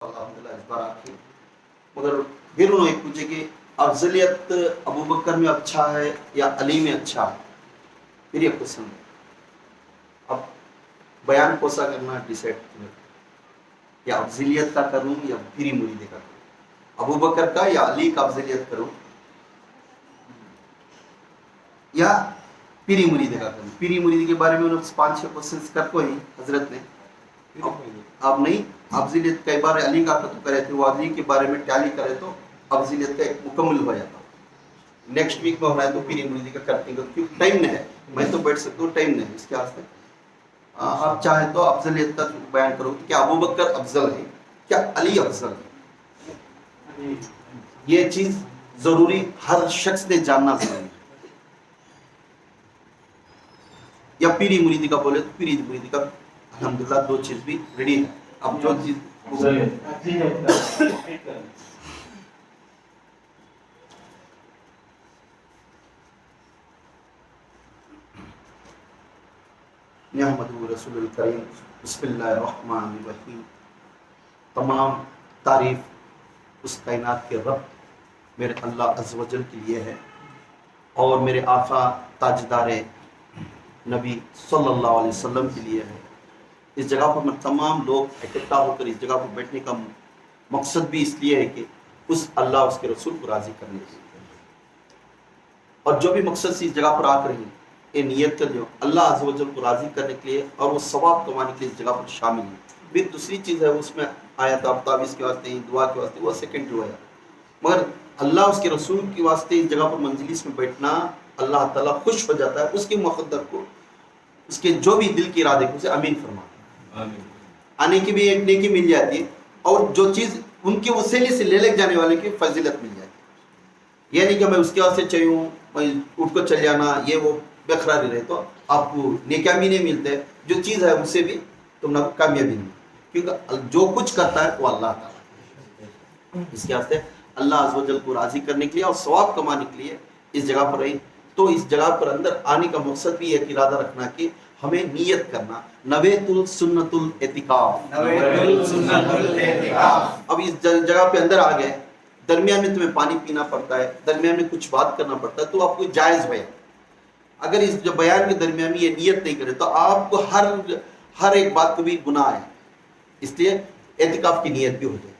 الحمدللہ اس بار آپ کی مگر پھر انہوں نے پوچھے کہ افضلیت ابو بکر میں اچھا ہے یا علی میں اچھا ہے. پھر یہ کوشچن اب بیان کوسا کرنا ڈیسائیڈ کرنا کہ افضلیت کا کروں یا پیری مریدی کا کروں, ابو بکر کا یا علی کا افضلیت کروں یا پیری مریدی کا کروں. پیری مریدی کے بارے میں انہوں 5-6 کوشچنس کر کو ہی حضرت نے اب نہیں افضلیت کئی بار علی کا تو کرے تھے, وہ علی کے بارے میں ٹیلی کرے تو افضلیت کا ایک مکمل ہو جاتا. نیکسٹ ویک میں ہو رہا ہے تو پیری مریدی کا کرتے ہیں کیونکہ ٹائم نہیں ہے, میں تو بیٹھ سکتا ہوں, ٹائم نہیں ہے. اس کے واسطے آپ چاہیں تو افضلیت کا بیان کرو کہ کیا ابو بکر افضل ہے کیا علی افضل ہے. یہ چیز ضروری ہر شخص نے جاننا ضروری ہے. یا پیری مریدی کا بولے تو پیری مریدی کا الحمدللہ دو چیز بھی ریڈی ہے. اب جو چیز محمد رسول الکریم بسم اللہ الرحمن الرحیم. تمام تعریف اس کائنات کے رب میرے اللہ عز و جل کے لیے ہے اور میرے آقا تاجدار نبی صلی اللہ علیہ وسلم کے لیے ہے. اس جگہ پر میں تمام لوگ اکٹھا ہو کر اس جگہ پر بیٹھنے کا مقصد بھی اس لیے ہے کہ اس اللہ اس کے رسول کو راضی کرنے کے لیے, اور جو بھی مقصد سے اس جگہ پر آ کر ہی یہ نیت کر جو اللہ عز و جل کو راضی کرنے کے لیے اور وہ ثواب کمانے کے لیے اس جگہ پر شامل ہے. پھر دوسری چیز ہے اس میں آیت افتاب اس کے واسطے دعا کے واسطے وہ سیکنڈری ہے, مگر اللہ اس کے رسول کے واسطے اس جگہ پر منزلس میں بیٹھنا اللہ تعالیٰ خوش ہو جاتا ہے. اس کے مقدر کو اس کے جو بھی دل کی ارادے کو اسے امین فرماتا ہے, آنے کی بھی ایک نیکی مل جاتی ہے اور جو چیز ان کے وسیلے سے لے جانے والے کی فضیلت مل جاتی ہے. یہ نہیں کہ میں اس کے واسطے چاہیے میں اٹھ کو چل جانا یہ وہ بےقراری رہے تو آپ کو نیکیاں بھی نہیں ملتے, جو چیز ہے اس سے بھی تم نے کامیابی نہیں, کیونکہ جو کچھ کرتا ہے وہ اللہ تعالیٰ. اس کے واسطے اللہ عز و جل کو راضی کرنے کے لیے اور ثواب کمانے کے لیے اس جگہ پر رہی. تو اس جگہ پر اندر آنے کا مقصد بھی ایک ارادہ رکھنا کہ ہمیں نیت کرنا نویت السنت الاعتکاف. اب اس جگہ پہ اندر آ گئے, درمیان میں تمہیں پانی پینا پڑتا ہے, درمیان میں کچھ بات کرنا پڑتا ہے, تو آپ کو جائز بیان. اگر اس جو بیان کے درمیان میں یہ نیت نہیں کرے تو آپ کو ہر ایک بات کو بھی گناہ ہے. اس لیے اعتکاف کی نیت بھی ہو جائے.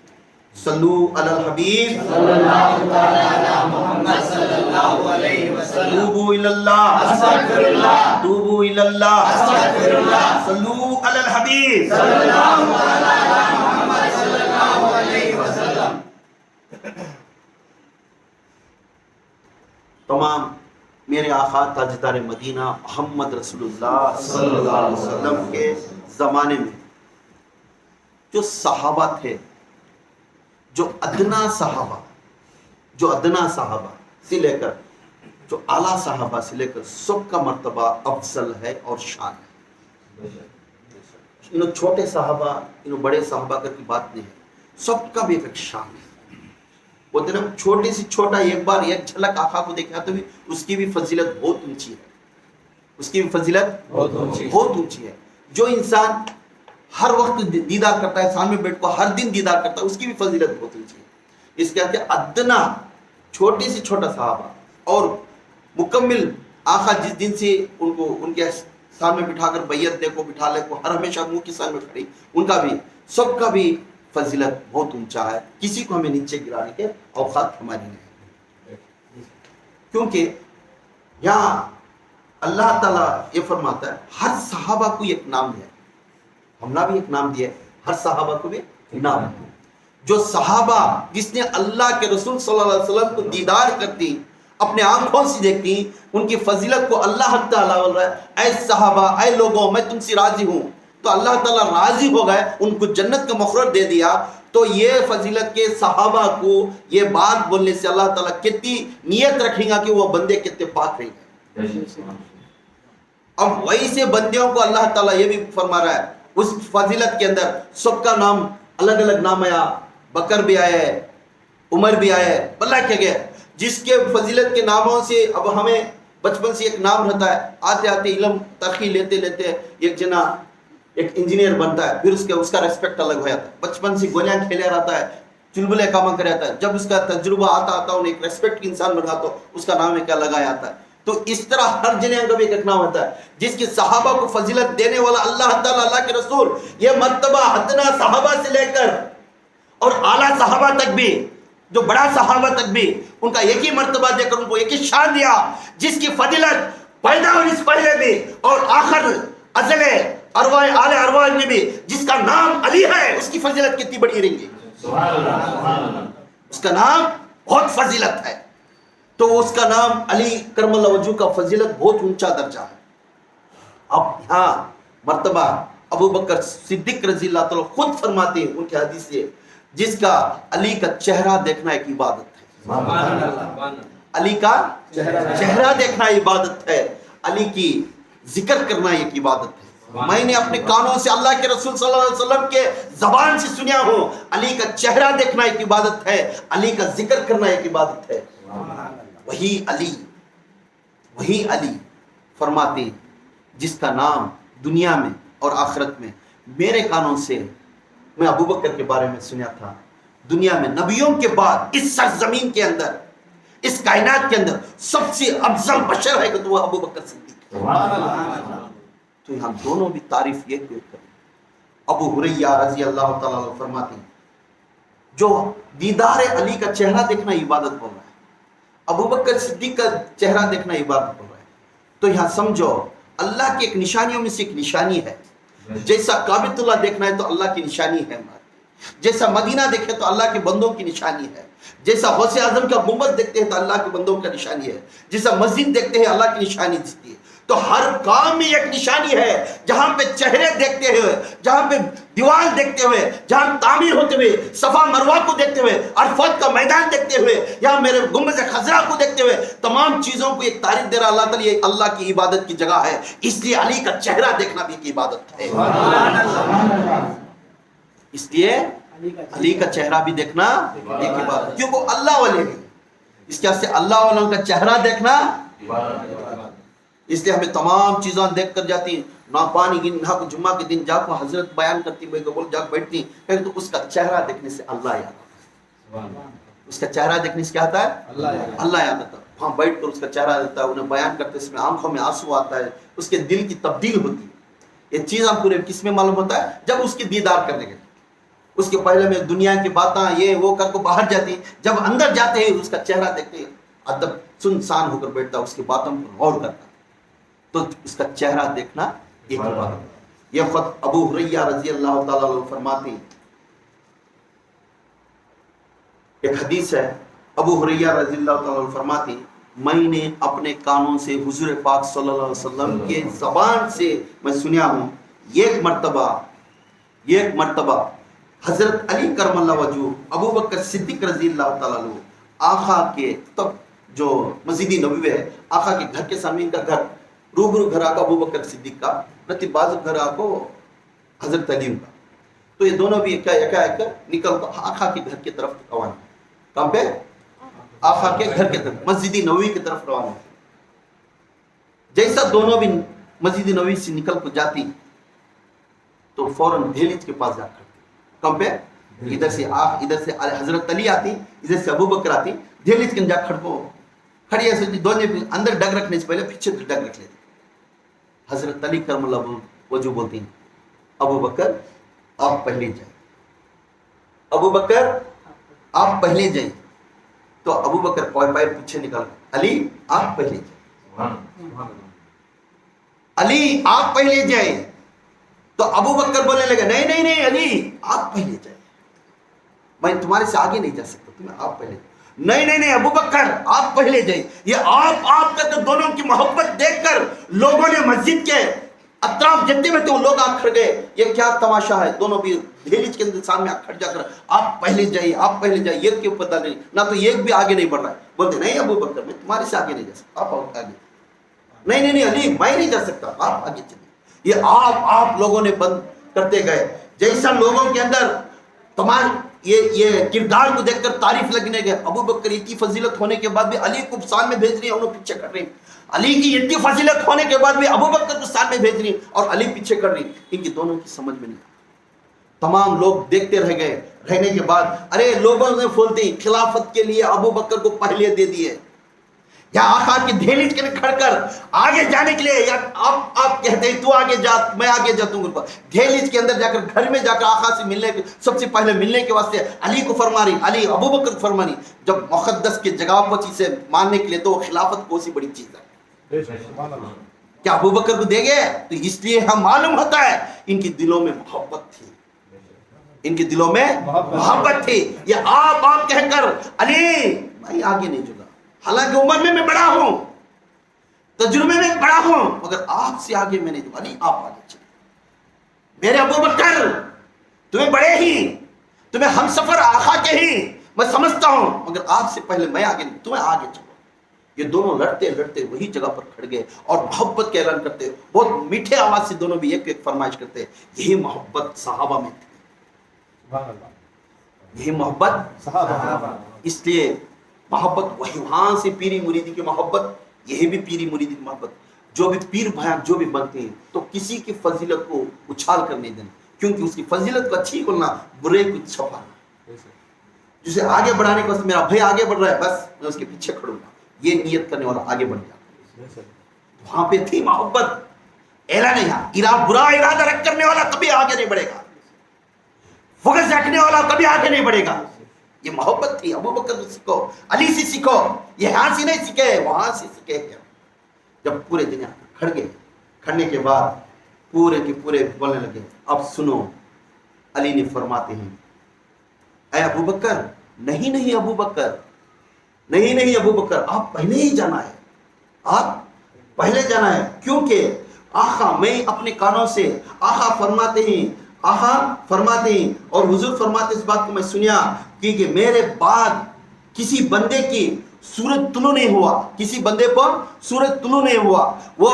صلو علی الحبیب صلی اللہ علی محمد صلی اللہ علیہ وسلم. توبوا الی اللہ استغفر اللہ, توبوا الی اللہ استغفر اللہ. صلو علی الحبیب صلی اللہ علی محمد صلی اللہ علیہ وسلم. تمام میرے آقا تاجدار مدینہ محمد رسول اللہ صلی اللہ علیہ وسلم کے زمانے میں جو صحابہ تھے, جو ادنا صحابہ سے لے کر جو اعلیٰ صحابہ سے لے کر سب کا مرتبہ افضل ہے اور شان ہے. انہوں چھوٹے صحابہ انہوں بڑے صحابہ کی بات نہیں ہے, سب کا بھی ایک شان ہے. وہ دن چھوٹے سے چھوٹا ایک بار ایک جھلک آقا کو دیکھا تو بھی اس کی بھی فضیلت بہت اونچی ہے, اس کی بھی فضیلت بہت اونچی ہے. جو انسان ہر وقت دیدار کرتا ہے, سامنے بیٹھ کو ہر دن دیدار کرتا ہے, اس کی بھی فضیلت بہت اونچی ہے. اس کے ادنا چھوٹے سے چھوٹا صحابہ اور مکمل آقا جس دن سے ان کو ان کے سامنے بٹھا کر بیعت دے کو بٹھا لے کو ہر ہمیشہ منہ کے سامنے کھڑی, ان کا بھی سب کا بھی فضیلت بہت اونچا ہے. کسی کو ہمیں نیچے گرانے کے اوقات ہماری نہیں, کیونکہ یہاں اللہ تعالیٰ یہ فرماتا ہے ہر صحابہ کو ایک نام دیا, ہم نے بھی ایک نام دیا ہے, ہر صحابہ کو بھی نام دیا. جو صحابہ جس نے اللہ کے رسول صلی اللہ علیہ وسلم کو دیدار کرتی, اپنے آنکھوں سے دیکھتی, ان کی فضیلت کو اللہ تعالیٰ بول رہا ہے اے صحابہ اے لوگوں میں تم سے راضی ہوں. تو اللہ تعالیٰ راضی ہو گئے, ان کو جنت کا مقرر دے دیا. تو یہ فضیلت کے صحابہ کو یہ بات بولنے سے اللہ تعالیٰ کتنی نیت رکھے گا کہ وہ بندے کتنے پاک رہیں گے. اب وہی سے بندیوں کو اللہ تعالیٰ یہ بھی فرما رہا ہے اس فضیلت کے اندر سب کا نام الگ الگ نام آیا, بکر بھی آیا ہے, عمر بھی آیا ہے, اللہ کیا گیا جس کے فضیلت کے ناموں سے اب ہمیں بچپن سے ایک نام رہتا ہے, آتے آتے علم ترقی لیتے لیتے ایک جنا ایک انجینئر بنتا ہے، پھر اس کا ریسپیکٹ الگ ہو جاتا ہے. بچپن سے گولیاں کھیلے رہتا ہے، چلبلے کام کر جاتا ہے، جب اس کا تجربہ آتا انہیں ایک ریسپیکٹ کی انسان بنا تو اس کا نام ہے کیا لگا جاتا ہے. تو اس طرح ہر جنہیں کا بھی ایک نام ہوتا ہے جس کی صحابہ کو فضیلت دینے والا اللہ تعالیٰ، اللہ کے رسول، یہ مرتبہ ادنا صحابہ سے لے کر اور اعلیٰ صحابہ تک بھی، جو بڑا صحابہ تک بھی، ان کا ایک ہی مرتبہ دے کر ان کو ایک ہی شان دیا جس کی فضیلت پیدا ہونے سے پہلے بھی اور آخر ازل ارواح اعلی ارواح میں بھی جس کا نام علی ہے، اس کی فضیلت کتنی بڑی رہیں گی. اس کا نام بہت فضیلت ہے. تو اس کا نام علی کرم اللہ وجہ کا فضیلت بہت اونچا درجہ ہے. اب یہاں مرتبہ ابو بکر صدیق رضی اللہ تعالیٰ خود فرماتے ہیں، ان کی حدیث ہے، جس کا علی کا چہرہ دیکھنا ایک عبادت ہے. علی کا چہرہ دیکھنا عبادت ہے، علی کی ذکر کرنا ایک عبادت ہے. میں نے اپنے کانوں سے اللہ کے رسول صلی اللہ علیہ وسلم کے زبان سے سنیا ہوں، علی کا چہرہ دیکھنا ایک عبادت ہے، علی کا ذکر کرنا ایک عبادت ہے. وہی علی فرماتے ہیں جس کا نام دنیا میں اور آخرت میں میرے کانوں سے میں ابو بکر کے بارے میں سنیا تھا، دنیا میں نبیوں کے بعد اس سرزمین کے اندر، اس کائنات کے اندر سب سے افضل بشر ہے کہ تو وہ ابو بکر صدیق. تو ہم دونوں بھی تعریف یہ کریں. ابو ہریرہ رضی اللہ تعالیٰ عنہ فرماتے ہیں جو دیدار علی کا چہرہ دیکھنا عبادت بول رہا ہے، ابو بکر صدیق کا چہرہ دیکھنا عبادت بول رہا ہے. تو یہاں سمجھو اللہ کی ایک نشانیوں میں سے ایک نشانی ہے. جیسا کعبۃ اللہ دیکھنا ہے تو اللہ کی نشانی ہے، جیسا مدینہ دیکھے تو اللہ کے بندوں کی نشانی ہے، جیسا غوث اعظم کا گنبد دیکھتے ہیں تو اللہ کے بندوں کا نشانی ہے، جیسا مسجد دیکھتے ہیں اللہ کی نشانی دکھتی ہے. تو ہر کام میں ایک نشانی ہے. جہاں پہ چہرے دیکھتے ہوئے، جہاں پہ دیوار دیکھتے ہوئے، جہاں تعمیر ہوتے ہوئے، صفا مروہ کو دیکھتے ہوئے، عرفات کا میدان دیکھتے ہوئے، یا میرے گنبد خضرا کو دیکھتے ہوئے، تمام چیزوں کو ایک تعریف دے رہا اللہ تعالیٰ، یہ اللہ کی عبادت کی جگہ ہے. اس لیے علی کا چہرہ دیکھنا بھی ایک عبادت ہے. اس لیے علی کا چہرہ بھی دیکھنا ایک عبادت، کیونکہ اللہ والے ہیں. اس کے سے اللہ والوں کا چہرہ دیکھنا، اس لیے ہمیں تمام چیزیں دیکھ کر جاتی ہیں. نہ پانی گننا کو جمعہ کے دن جا کو حضرت بیان کرتی بول جا بیٹھتی ہیں، تو اس کا چہرہ دیکھنے سے اللہ یاد آتا ہے. اس کا چہرہ دیکھنے سے کیا آتا ہے؟ اللہ یاد آتا ہے. وہاں بیٹھ کر اس کا چہرہ دیتا ہے، انہیں بیان کرتے اس میں آنکھوں میں آنسو آتا ہے، اس کے دل کی تبدیل ہوتی ہے. یہ چیز ہم پورے کس میں معلوم ہوتا ہے؟ جب اس کی دیدار کرنے کے، اس کے پہلے میں دنیا کی باتیں یہ وہ کر کو باہر جاتی ہیں، جب اندر جاتے ہیں اس کا چہرہ دیکھتے ہیں، ادب سنسان ہو کر بیٹھتا ہے، اس کی باتوں پر غور کرتا ہے. تو اس کا چہرہ دیکھنا ایک عبادت ہے. یہ خود ابو ہریرہ رضی اللہ تعالیٰ عنہ فرماتے ہیں، ایک حدیث ہے، ابو ہریرہ رضی اللہ تعالیٰ عنہ فرماتے ہیں میں نے اپنے کانوں سے حضور پاک صلی اللہ علیہ وسلم کے زبان سے میں سنیا ہوں، ایک مرتبہ حضرت علی کرم اللہ وجہ ابو بکر صدیق رضی اللہ تعالیٰ عنہ آقا کے، تب جو مسجد نبوی ہے، آقا کے گھر کے سامنے کا گھر، روبرو گھر آقا ابو بکر صدیق کا، نتی باز گھر آقا حضرت علی کا. تو یہ دونوں بھی ایک نکل آقا کے گھر کی طرف روانہ. کہاں پہ؟ آقا کے گھر کی طرف، مسجد نبوی کی طرف روانہ. جیسا دونوں بھی مسجد نبوی سے نکل کر جاتی تو فوراً دہلیز کے پاس جا کر، کہاں پہ؟ ادھر سے حضرت علی آتی، ادھر سے ابو بکر آتی، دہلیز کے جا کھڑکو کھڑی ایسے دونوں اندر ڈگ رکھنے سے پہلے پیچھے ڈگ رکھ لیتے. حضرت علی کرم اللہ وجہ بولتے ہیں ابو بکر آپ پہلے جائیں، ابو بکر آپ پہلے جائیں. تو ابو بکر پیر پیچھے نکال، علی آپ پہلے جائیں، علی آپ پہلے جائیں. تو ابو بکر بولنے لگے نہیں علی آپ پہلے جائیں، میں تمہارے سے آگے نہیں جا سکتا، تمہیں آپ پہلے. نہیں ابو بکر آپ پہلے جائیں. یہ آپ کر کے دونوں کی محبت دیکھ کر لوگوں نے مسجد کے اطراف جتنے میں تھے وہ لوگ آ کھڑ گئے، یہ کیا تماشا ہے. دونوں بھی دہلیز کے اندر سامنے کھڑ جا کر آپ پہلے جائیے، آپ پہلے جائیے. ایک کے پتہ نہیں، نہ تو ایک بھی آگے نہیں بڑھ رہا ہے. بولتے نہیں ابو بکر میں تمہارے سے آگے نہیں جا سکتا، آپ آگے. نہیں علی میں نہیں جا سکتا، آپ آگے چلیں. یہ آپ لوگوں نے بند کرتے گئے. جیسا لوگوں کے اندر تمام یہ کردار کو دیکھ کر تعریف لگنے گئے. ابو بکر اتنی فضیلت ہونے کے بعد بھی علی کو سال میں بھیج رہی ہیں, انہوں پیچھے کر رہی ہیں. علی کی اتنی فضیلت ہونے کے بعد بھی ابو بکر کو سال میں بھیج رہی ہیں اور علی پیچھے کر رہی ہیں. ان کی دونوں کی سمجھ میں نہیں آئی. تمام لوگ دیکھتے رہ گئے. رہنے کے بعد ارے لوگوں نے بولتی خلافت کے لیے ابو بکر کو پہلے دے دیے, یا آقا کی دہلیز کے کھڑ کر آگے جانے کے لیے, یا آپ کہتے ہیں تو آگے جا میں آگے جاتا ہوں. دہلیز کے اندر جا کر گھر میں جا کر آقا سے ملنے کے سب سے پہلے ملنے کے واسطے علی کو فرما رہی, علی ابو بکر کو فرما رہی. جب مقدس کی جگہ پر چیزیں ماننے کے لیے تو وہ خلافت کو سی بڑی چیز ہے. کیا ابو بکر کو دے گئے؟ تو اس لیے ہم معلوم ہوتا ہے ان کی دلوں میں محبت تھی, ان کے دلوں میں محبت تھی. یہ آپ کہہ کر علی میں آگے نہیں جھکا, حالانکہ عمر میں بڑا ہوں, تجربے میں بڑا ہوں, مگر آپ سے آگے میں نہیں جھکا. علی آپ آگے چلے. میرے ابو بکر تمہیں بڑے ہی, تمہیں ہم سفر آقا کے ہی میں سمجھتا ہوں, مگر آپ سے پہلے میں آگے نہیں, تمہیں آگے چلو. یہ دونوں لڑتے لڑتے وہی جگہ پر کھڑ گئے اور محبت کا اعلان کرتے, بہت میٹھے آواز سے دونوں بھی ایک ایک فرمائش کرتے. یہی محبت صحابہ میں تھی, یہی محبت صحابہ. اس لیے محبت وہی وہاں سے پیری مریدی کی محبت, یہی بھی پیری مریدی کی محبت. جو بھی پیر بھائی جو بھی بنتے ہیں تو کسی کی فضیلت کو اچھال کر نہیں دینا, کیونکہ اس کی فضیلت کو اچھی کرنا, برے کو چھپانا. جسے آگے بڑھانے کے واسطے میرا بھائی آگے بڑھ رہا ہے بس میں اس کے پیچھے کھڑوں گا, یہ نیت کرنے والا آگے بڑھ جاتا. وہاں پہ تھی محبت. اعلان نہیں, برا ارادہ رکھ کرنے والا کبھی آگے نہیں بڑھے گا, فوکس رکھنے والا کبھی آگے نہیں بڑھے گا. یہ محبت تھی. ابو بکر سے سیکھو, علی سے سیکھو. یہ یہاں سے نہیں سیکھے, وہاں سے سیکھے. جب پورے دنیا کھڑ گئے, کھڑنے کے بعد پورے کے پورے بولنے لگے. اب سنو, علی نے فرماتے ہیں اے ابو بکر, نہیں ابو بکر, نہیں ابو بکر, آپ پہلے ہی جانا ہے, آپ پہلے جانا ہے. کیونکہ آقا میں اپنے کانوں سے آقا فرماتے ہیں اور حضور فرماتے اس بات کو میں سنیا کہ میرے بعد کسی بندے کی سورج طلوع نہیں ہوا, کسی بندے پر سورج طلوع نہیں ہوا. وہ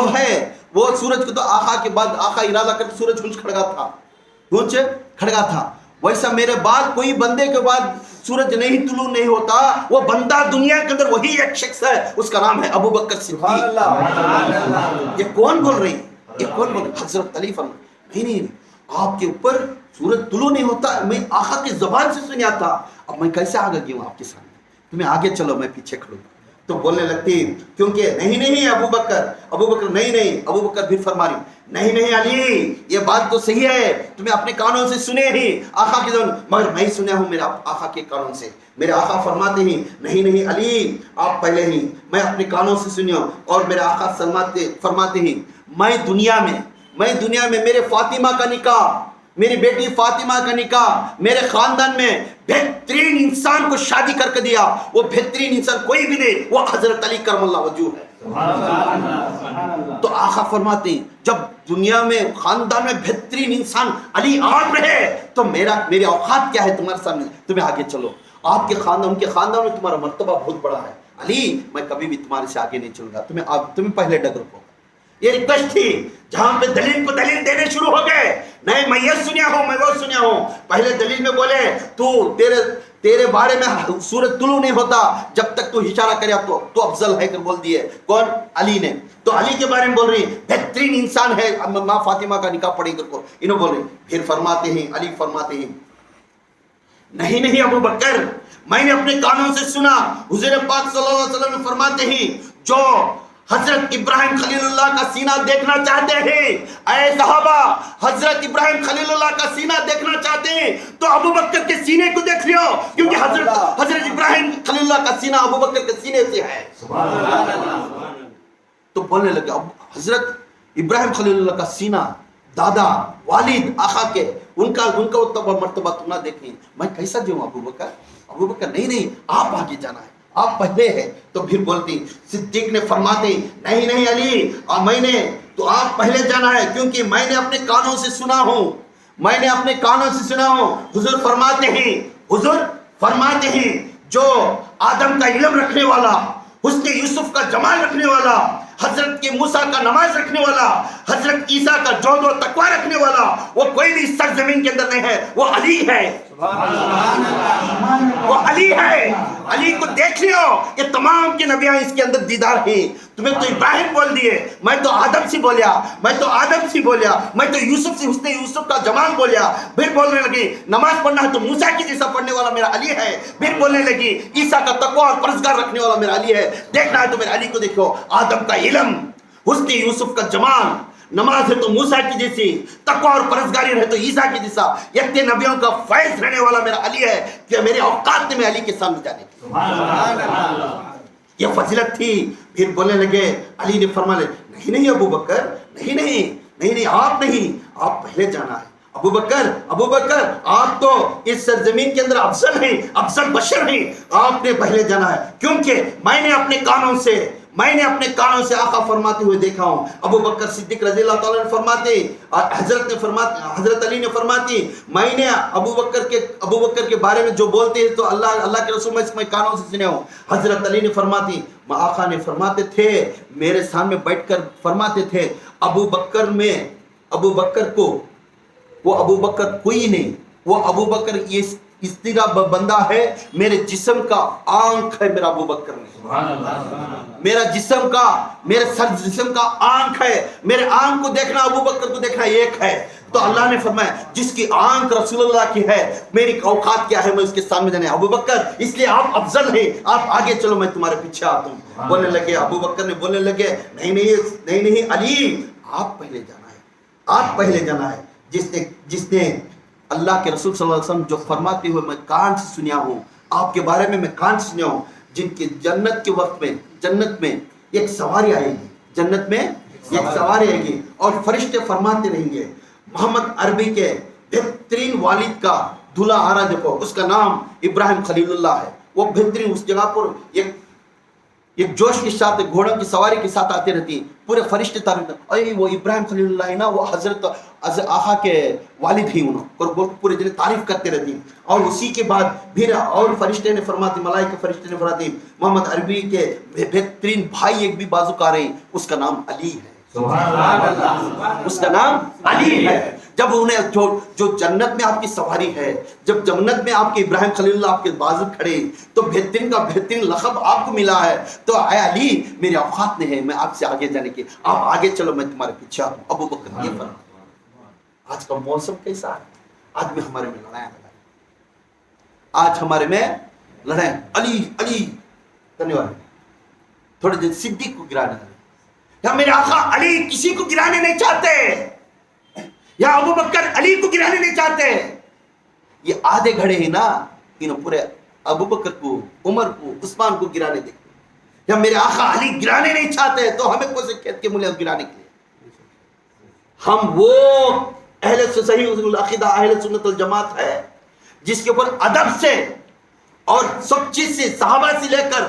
سورج کو تو آقا کے بعد آقا ارادہ کر سورج گونج کھڑگا تھا. ویسا میرے بعد کوئی بندے کے بعد سورج نہیں طلوع نہیں ہوتا. وہ بندہ دنیا کے اندر وہی ایک شخص ہے, اس کا نام ہے ابو بکر صدیق. یہ کون بول رہی, یہ کون بول رہی؟ حضرت علی فرماتے نہیں آپ کے اوپر سورج طلوع نہیں ہوتا, میں آقا کی زبان سے سنیا تھا. اب میں کیسے آگے گیا ہوں آپ کے سامنے, تمہیں آگے چلو میں پیچھے کھڑوں گا. تو بولنے لگتی کیونکہ نہیں ابو بکر نہیں. ابو بکر پھر فرما رہی نہیں علی, یہ بات تو صحیح ہے, تمہیں اپنے کانوں سے سنے ہی آقا کی زبان, مگر میں سنیا ہوں میرا آقا کے کانوں سے. میرے آقا فرماتے ہیں نہیں علی, آپ پہلے ہی, میں اپنے کانوں سے سنیا. اور میرے آقا فرماتے ہیں میں دنیا میں میرے فاطمہ کا نکاح, میری بیٹی فاطمہ کا نکاح میرے خاندان میں بہترین انسان کو شادی کر کے دیا. وہ بہترین انسان کوئی بھی نہیں, وہ حضرت علی کرم اللہ وجہ ہے. تو آقا فرماتے ہیں جب دنیا میں خاندان میں بہترین انسان علی آپ رہے تو میری اوقات کیا ہے تمہارے سامنے, تمہیں آگے چلو. آپ کے خاندان, ان کے خاندان میں تمہارا مرتبہ بہت بڑا ہے. علی میں کبھی بھی تمہارے سے آگے نہیں چلوں گا, تمہیں پہلے ڈگر کو. یہ ریکویسٹ تھی. جہاں پہ دلیل کو دلیل دینے شروع ہو گئے, نہیں میں یہ سنیا ہوں, میں وہ سنیا ہوں. پہلے دلیل میں بولے تو تیرے بارے میں سورج طلوع نہیں ہوتا جب تک تو اشارہ کریا تو افضل ہے کر بول دیے. کون؟ علی نے. تو علی کے بارے میں بول رہی بہترین انسان ہے, ماں فاطمہ کا نکاح پڑھی کر کو انہوں بول رہے. پھر فرماتے ہیں علی فرماتے ہیں نہیں ابو بکر, میں نے اپنے کانوں سے سنا. حضور پاک صلی اللہ علیہ وسلم فرماتے ہیں جو حضرت ابراہیم خلیل اللہ کا سینہ دیکھنا چاہتے ہیں, اے صحابہ حضرت ابراہیم خلیل اللہ کا سینہ دیکھنا چاہتے ہیں تو ابو بکر کے سینے کو دیکھ لیو, کیونکہ حضرت ابراہیم خلیل اللہ کا سینہ ابو بکر کے سینے سے ہے. تو بولنے لگے حضرت ابراہیم خلیل اللہ کا سینہ, دادا والد آقا کے, ان کا مرتبہ تم نہ دیکھیں, میں کیسا جاؤں ابو بکر نہیں آپ آگے جانا ہے, آپ پہلے ہیں. تو پھر بولتی صدیق نے فرماتے نہیں علی, میں نے تو آپ پہلے جانا ہے کیونکہ میں نے اپنے کانوں سے سنا ہوں, حضور فرماتے ہیں جو آدم کا علم رکھنے والا, حسن یوسف کا جمال رکھنے والا, حضرت کے موسیٰ کا نماز رکھنے والا, حضرت عیسیٰ کا جود و تقوی رکھنے والا, وہ کوئی بھی سرزمین کے اندر نہیں ہے, وہ علی ہے. وہ علی ہے، علی کو دیکھ لو، یہ تمام کے نبیاں اس کے اندر دیدار ہیں۔ تمہیں تو ابراہیم بول دیے، میں تو آدم سے بولیا، میں تو آدم سے بولیا، میں تو یوسف سے، حسن یوسف کا جمال بولیا۔ پھر بولنے لگی نماز پڑھنا ہے تو موسیٰ کی جیسا پڑھنے والا میرا علی ہے۔ پھر بولنے لگی عیسیٰ کا تقویٰ اور پرہیزگار رکھنے والا میرا علی ہے۔ دیکھنا ہے تو میرے علی کو دیکھو، آدم کا علم، حسن یوسف کا جمال، نماز ہے تو موسیٰ کی جیسی، تقویٰ اور پرہیزگاری رہے تو عیسیٰ کی جیسا، یکتے نبیوں کا فیض رہنے والا میرا علی ہے کہ میرے اوقات نے میں علی کے سامنے جانے کی۔ یہ فضیلت تھی۔ پھر بولنے لگے، علی نے فرمایا نہیں ابو بکر، نہیں آپ نہیں، آپ پہلے جانا ہے۔ ابو بکر آپ تو اس سرزمین کے اندر افضل ہیں، افضل بشر ہیں، آپ نے پہلے جانا ہے، کیونکہ میں نے اپنے کانوں سے آقا فرماتے ہوئے دیکھا ہوں۔ ابو بکر صدیق رضی اللہ تعالیٰ نے فرماتے، حضرت علی نے فرماتی، میں نے ابو بکر کے بارے میں جو بولتے ہیں تو اللہ کے رسول میں کانوں سے سنے ہوں۔ حضرت علی نے فرماتی، آقا نے فرماتے تھے، میرے سامنے بیٹھ کر فرماتے تھے، ابو بکر کوئی نہیں، وہ ابو بکر یہ اس طرح بندہ ہے، میرے جسم کا آنکھ ہے میرا ابو بکر میں، میرا جسم کا، میرے سر جسم کا آنکھ ہے، میرے آنکھ کو دیکھنا ابو بکر کو دیکھنا ایک ہے۔ تو اللہ نے فرمایا جس کی آنکھ رسول اللہ کی ہے، میری اوقات کیا ہے، میں اس کے سامنے جانے۔ ابو بکر اس لیے آپ افضل ہیں، آپ آگے چلو، میں تمہارے پیچھے آتا ہوں۔ بولنے لگے، ابو بکر نے بولنے لگے، نہیں علی، آپ پہلے جانا ہے، جس نے اللہ کے رسول صلی اللہ علیہ وسلم جو فرماتے ہوئے میں کان سے سنیا ہوں، آپ کے بارے میں کان سے سنیا ہوں، جن کی جنت کے وقت میں، جنت میں ایک سواری آئے گی، جنت میں ایک سواری آئے گی اور فرشتے فرماتے رہیں گے، محمد عربی کے بہترین والد کا دلہا آ رہا، دیکھو اس کا نام ابراہیم خلیل اللہ ہے، وہ بہترین اس جگہ پر ایک جوش کے ساتھ، گھوڑوں کی سواری کے ساتھ آتے رہتی، پورے فرشتے تعریف، وہ ابراہیم خلیل اللہ ہے نا، وہ حضرت آقا کے والد ہی انہوں، اور پورے دن تعریف کرتے رہتی۔ اور اسی کے بعد پھر اور فرشتے نے فرماتی، ملائکہ فرشتے نے فرماتی، محمد عربی کے بہترین بھائی ایک بھی بازو کا رہے، اس کا نام علی ہے، اس کا نام علی ہے۔ جب انہیں جو جنت میں آپ کی سواری ہے، جب جنت میں آپ کے ابراہیم خلیل اللہ آپ کے بازو کھڑے، تو بہترین کا بہترین لقب آپ کو ملا ہے، تو اے علی میرے اوقات نہیں ہے، میں آپ سے آگے جانے کی، آپ آگے چلو، میں تمہارے پیچھے آتا ہوں۔ ابو بکر یہ فرمایا۔ آج کا موسم کیسا ہے؟ آج میں ہمارے میں لڑائیں، آج ہمارے میں لڑائیں، علی کرنے والے، تھوڑے دن صدیق کو گرانے والے، یا میرے آقا علی کسی کو گرانے نہیں چاہتے، یا ابو بکر علی کو گرانے نہیں چاہتے۔ یہ آدھے گھڑے ہیں نا، انہوں پورے ابو بکر کو، عمر کو، عثمان کو گرانے دیکھتے، یا میرے آقا علی گرانے نہیں چاہتے، تو ہمیں کون سے کھیت کے ملے گرانے کے لیے؟ ہم وہ اہل صحیح العقیدہ اہل سنت الجماعت ہے جس کے اوپر ادب سے اور سب چیز سے، صحابہ سے لے کر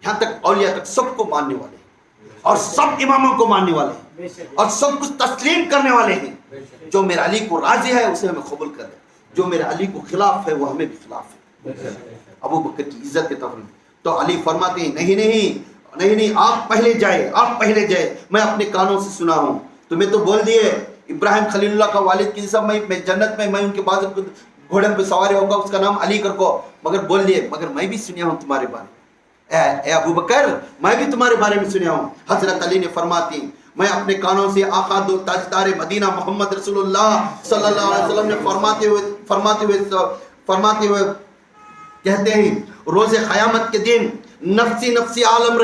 یہاں تک اولیاء تک سب کو ماننے والے ہیں، اور سب اماموں کو ماننے والے ہیں، اور سب کچھ تسلیم کرنے والے ہیں۔ جو میرے علی کو راضی ہے اسے ہمیں قبول کر لیں، جو میرے علی کو خلاف ہے وہ ہمیں بھی خلاف ہے۔ ابو بکر کی عزت کے طور تو علی فرماتے ہیں، نہیں آپ پہلے جائے، میں اپنے کانوں سے سنا ہوں، تمہیں تو بول دیے ابراہیم خلیل اللہ کا والد کی سب، میں جنت میں ان کے بعد گھوڑے پہ سواری ہوگا، اس کا نام علی کر کو، مگر بول دیے، مگر میں بھی سنیا ہوں تمہارے بارے میں، اے ابو بکر میں بھی تمہارے بارے میں سنیا ہوں۔ حضرت علی نے فرماتی، میں اپنے کانوں سے آقا دو تاجدار مدینہ محمد رسول اللہ صلی اللہ علیہ وسلم نے فرماتے ہوئے کہتے ہیں، روز قیامت کے دن نفسی عالم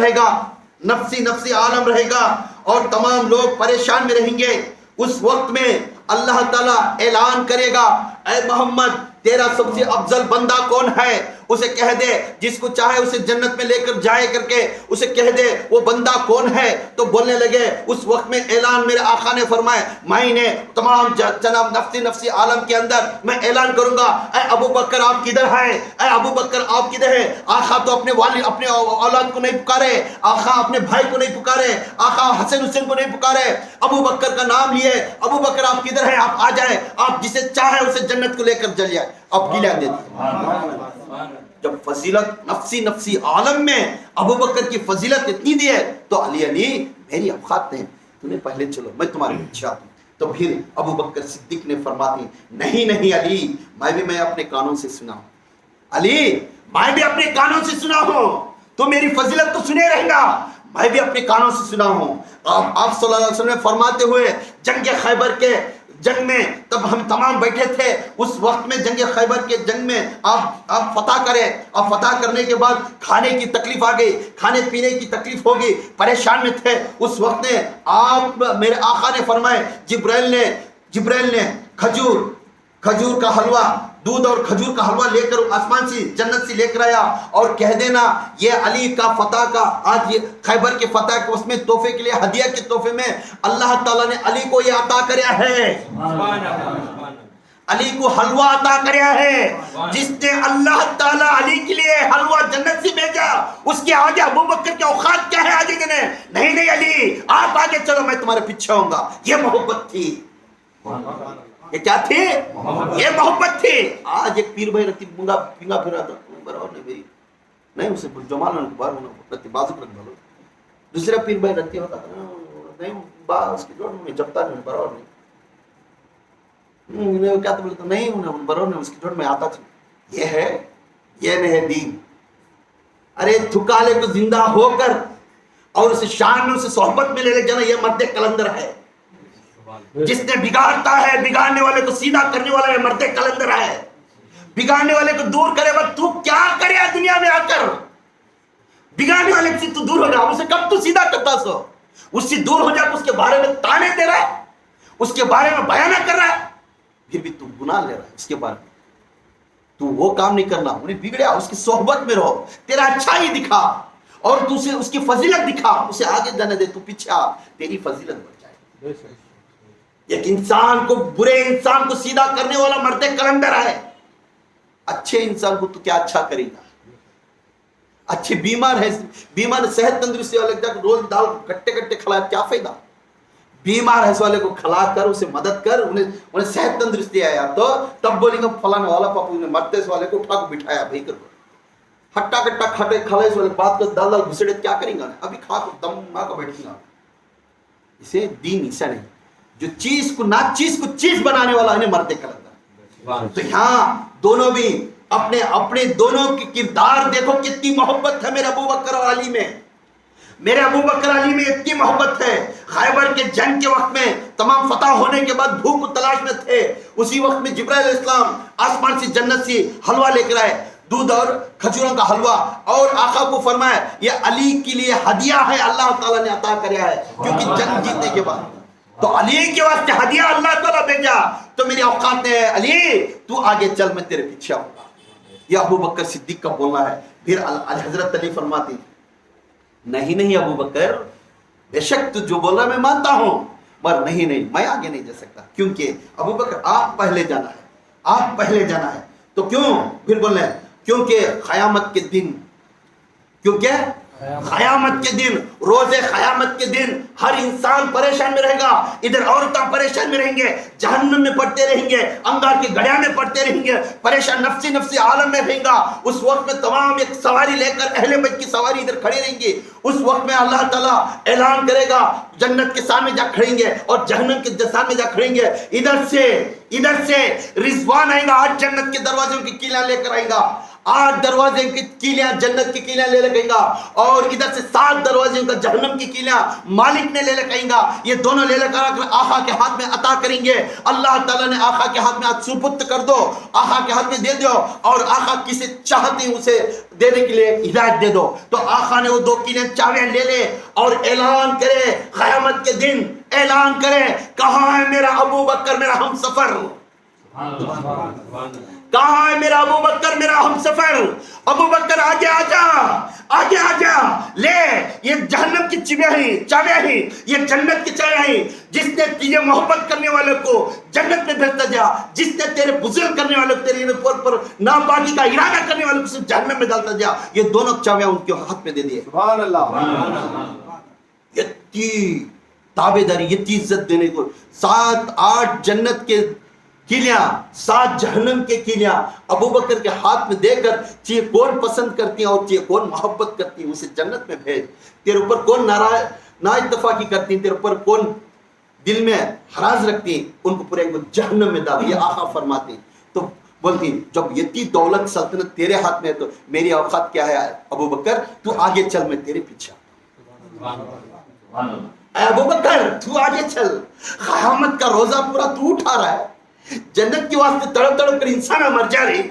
رہے گا اور تمام لوگ پریشان میں رہیں گے۔ اس وقت میں اللہ تعالیٰ اعلان کرے گا، اے محمد تیرا سب سے افضل بندہ کون ہے؟ اسے کہہ دے، جس کو چاہے اسے جنت میں لے کر جائے کر کے اسے کہہ دے وہ بندہ کون ہے؟ تو بولنے لگے، اس وقت میں اعلان میرے آقا نے فرمایا، میں نے تمام جناب نفسی عالم کے اندر میں اعلان کروں گا، اے ابو بکر آپ کدھر ہے؟ اے ابو بکر آپ کدھر ہے؟ آقا تو اپنے والد اپنے اولاد کو نہیں پکارے، آقا اپنے بھائی کو نہیں پکارے، آقا حسن حسین کو نہیں پکارے، ابو بکر کا نام لیے، ابو بکر آپ کدھر ہے؟ آپ آ جائیں، آپ جسے چاہے اسے جنت کو لے کر چل جائے۔ اب گلا دیتے جب فضیلت نفسی عالم میں ابو بکر کی فضیلت اتنی دی ہے، تو علی میری اوقات نہیں، تمہیں پہلے چلو، میں تمہارے پیچھے آتا ہوں۔ تو پھر ابو بکر صدیق نے فرماتے نہیں نہیں علی، میں اپنے کانوں سے سنا ہوں، علی میں بھی اپنے کانوں سے سنا ہوں، تو میری فضیلت تو سنے رہے گا، میں بھی اپنے کانوں سے سنا ہوں۔ آپ صلی اللہ علیہ وسلم نے فرماتے ہوئے جنگ خیبر کے جنگ میں تب ہم تمام بیٹھے تھے، اس وقت میں جنگ خیبر کے جنگ میں آپ فتح کریں، آپ فتح کرنے کے بعد کھانے کی تکلیف آ گئی، کھانے پینے کی تکلیف ہوگی، پریشان میں تھے، اس وقت میں آپ میرے آقا نے فرمائے جبرائیل نے کھجور کا حلوہ، دودھ اور کھجور کا حلوہ لے کر آسمان سے جنت سے لے کر آیا، اور کہہ دینا یہ علی کا فتح کا، آج یہ خیبر کے فتح کے اس میں تحفے کے لیے، ہدیہ کے تحفے میں اللہ تعالیٰ نے علی کو یہ عطا کریا ہے، علی کو حلوہ عطا کریا ہے۔ جس نے اللہ تعالیٰ علی کے لیے حلوہ جنت سے بھیجا، اس کے آگے ابو بکر کے اوقات کیا ہے آگے دینے؟ نہیں علی آپ آگے چلو، میں تمہارے پیچھے ہوں گا۔ یہ محبت تھی، یہ کیا تھی؟ یہ محبت تھی۔ آج ایک پیر بھائی رتی پنگا پھر رہا تھا، برابر نہیں بھائی، نہیں اسے جمال نے بار ہونا رتی بازو رکھ بھلو، دوسرا پیر بھائی رتی ہوتا تھا نہیں با اس کی جوڑ میں جبتا نہیں برابر نہیں، کیا تو بولتا نہیں انہیں برابر نہیں، اس کی جوڑ میں آتا تھا۔ یہ نہیں دین۔ ارے تھکالے کو زندہ ہو کر اور اسے شان میں اسے صحبت میں لے لے جانا، یہ مرد کلندر ہے۔ جس نے بگاڑتا ہے، بگاڑنے والے کو سیدھا کرنے والا ہے، مرد کلندر ہے۔ بگاڑنے والے کو دور کرے گا، تو کیا کرے دنیا میں آ کر؟ بگاڑنے والے سے تو دور ہو جا، اسے کب تو سیدھا کرتا سو، اس سے دور ہو جا، اس کے بارے میں تانے دے رہا ہے، اس کے بارے میں بیانہ کر رہا ہے، پھر بھی تو گناہ لے رہا ہے اس کے بارے میں۔ تو وہ کام نہیں کرنا، انہیں بگڑیا، اس کی صحبت میں رہو، تیرا اچھائی دکھا اور دوسرے اس کی فضیلت دکھا، اسے آگے جانے دے، تو پیچھے آ، تیری فضیلت بڑھ جائے۔ ایک انسان کو، برے انسان کو سیدھا کرنے والا مرد کلندر ہے، اچھے انسان کو تو کیا اچھا کرے گا؟ اچھے بیمار ہے، صحت تندرستی والے جا روز دال کٹے کھلایا، کیا فائدہ؟ بیمار ہے اس والے کو کھلا کر، اسے مدد کر، انہیں صحت تندرستی آیا، تو تب بولیں گے فلانا والا پاپو نے مرتے اس والے کو اٹھا کے بٹھایا بھائی کر، ہٹا کٹا کھاٹے کھلا اس والے بات کر، دال گھسڑے کیا کریں گا؟ ابھی کھا کو دم ماں کو بیٹھیں گا۔ اسے دین ایسا نہیں، جو چیز کو نا چیز کو چیز بنانے والا انہیں مرد کلندر۔ تو یہاں دونوں بھی اپنے دونوں کی کردار دیکھو، کتنی محبت ہے میرے ابو بکر اور علی میں، میرے ابو بکر علی میں اتنی محبت ہے۔ خیبر کے جنگ کے وقت میں تمام فتح ہونے کے بعد بھوک تلاش میں تھے، اسی وقت میں جبرائیل علیہ السلام آسمان سے جنت سے حلوہ لے کر آئے، دودھ اور کھجوروں کا حلوہ، اور آقا کو فرمایا یہ علی کے لیے ہدیہ ہے، اللہ تعالیٰ نے عطا کریا ہے، کیونکہ جنگ جیتنے کے بعد تو علی کے واسطے ہدیہ اللہ تعالیٰ بھیجا۔ تو میری اوقات ہے علی تو آگے چل، میں تیرے پیچھے آؤں گا۔ یہ ابو بکر صدیق کا بولنا ہے۔ پھر حضرت علی فرماتے نہیں ابو بکر، بے شک تو جو بول رہا ہے میں مانتا ہوں، مگر نہیں میں آگے نہیں جا سکتا، کیونکہ ابو بکر آپ پہلے جانا ہے، آپ پہلے جانا ہے۔ تو کیوں؟ پھر بول رہے ہیں کیونکہ قیامت کے دن، کیونکہ قیامت کے دن، روز قیامت کے دن ہر انسان پریشان میں رہے گا، ادھر عورتیں پریشان میں رہیں گے، جہنم میں پڑتے رہیں گے، انگار کے گڑیا میں پڑتے رہیں گے، پریشان نفسی عالم میں رہیں گا۔ اس وقت میں تمام ایک سواری لے کر اہل بیت کی سواری ادھر کھڑی رہیں گی، اس وقت میں اللہ تعالیٰ اعلان کرے گا، جنت کے سامنے جا کھڑیں گے اور جہنم کے سامنے جا کھڑیں گے، ادھر سے رضوان آئے گا، آج جنت کے دروازوں کی کیلیاں لے کر آئے گا، 8 دروازے کی کیلیاں جنت کی کیلیاں لے لے گا، اور ادھر سے 7 دروازے کا جہنم کی کیلیاں مالک نے لے لے کہیں گا، یہ دونوں لے لے کر آقا کے ہاتھ میں عطا کریں گے۔ اللہ تعالیٰ نے آقا کے ہاتھ میں سپرد کر دو، آقا کے ہاتھ میں دے دو، اور آقا کسے چاہتے ہیں اسے دینے کے لیے ہدایت دے دو۔ تو آقا نے وہ 2 کیلیاں چاویاں لے لے اور اعلان کرے، قیامت کے دن اعلان کرے، کہاں ہے میرا ابو بکر میرا ہم سفر، کہاں ہے میرا ابو بکر میرا ہم سفر؟ ابو بکر آگے آ جا، لے یہ جہنم کی چاویاں ہیں، یہ جنت کی چاویاں ہیں، جس نے تجھے محبت کرنے والے کو جنت میں بھیجتا جا، جس نے تیرے بزرگ کرنے والے کو، تیرے پر ناپاکی کا ارادہ کرنے والے کو جہنم میں ڈالتا جا، یہ دونوں چاویاں ان کے ہاتھ میں دے دیے۔ سبحان اللہ۔ اتنی تابعداری، اتنی عزت دینے کو، 7-8 جنت کے کیلیاں، 7 جہنم کے کیلیاں ابو بکر کے ہاتھ میں دے کر، چاہیے کون پسند کرتی ہیں اور چاہیے کون محبت کرتی ہیں اسے جنت میں بھیج، تیرے اوپر کون نا اتفاقی کرتی ہیں، تیرے اوپر کون دل میں حراج رکھتی ہیں ان کو پورے جہنم میں ڈال. یہ آقا فرماتے ہیں. تو بولتی جب اتنی دولت سلطنت تیرے ہاتھ میں ہے تو میری اوقات کیا ہے ابو بکر, تو آگے چل میں تیرے پیچھے. اے ابو بکر تو آگے چل, قیامت کا روزہ پورا تو اٹھا رہا ہے, جنت کے واسطے تڑپ تڑپ کر انسان مر جا رہی,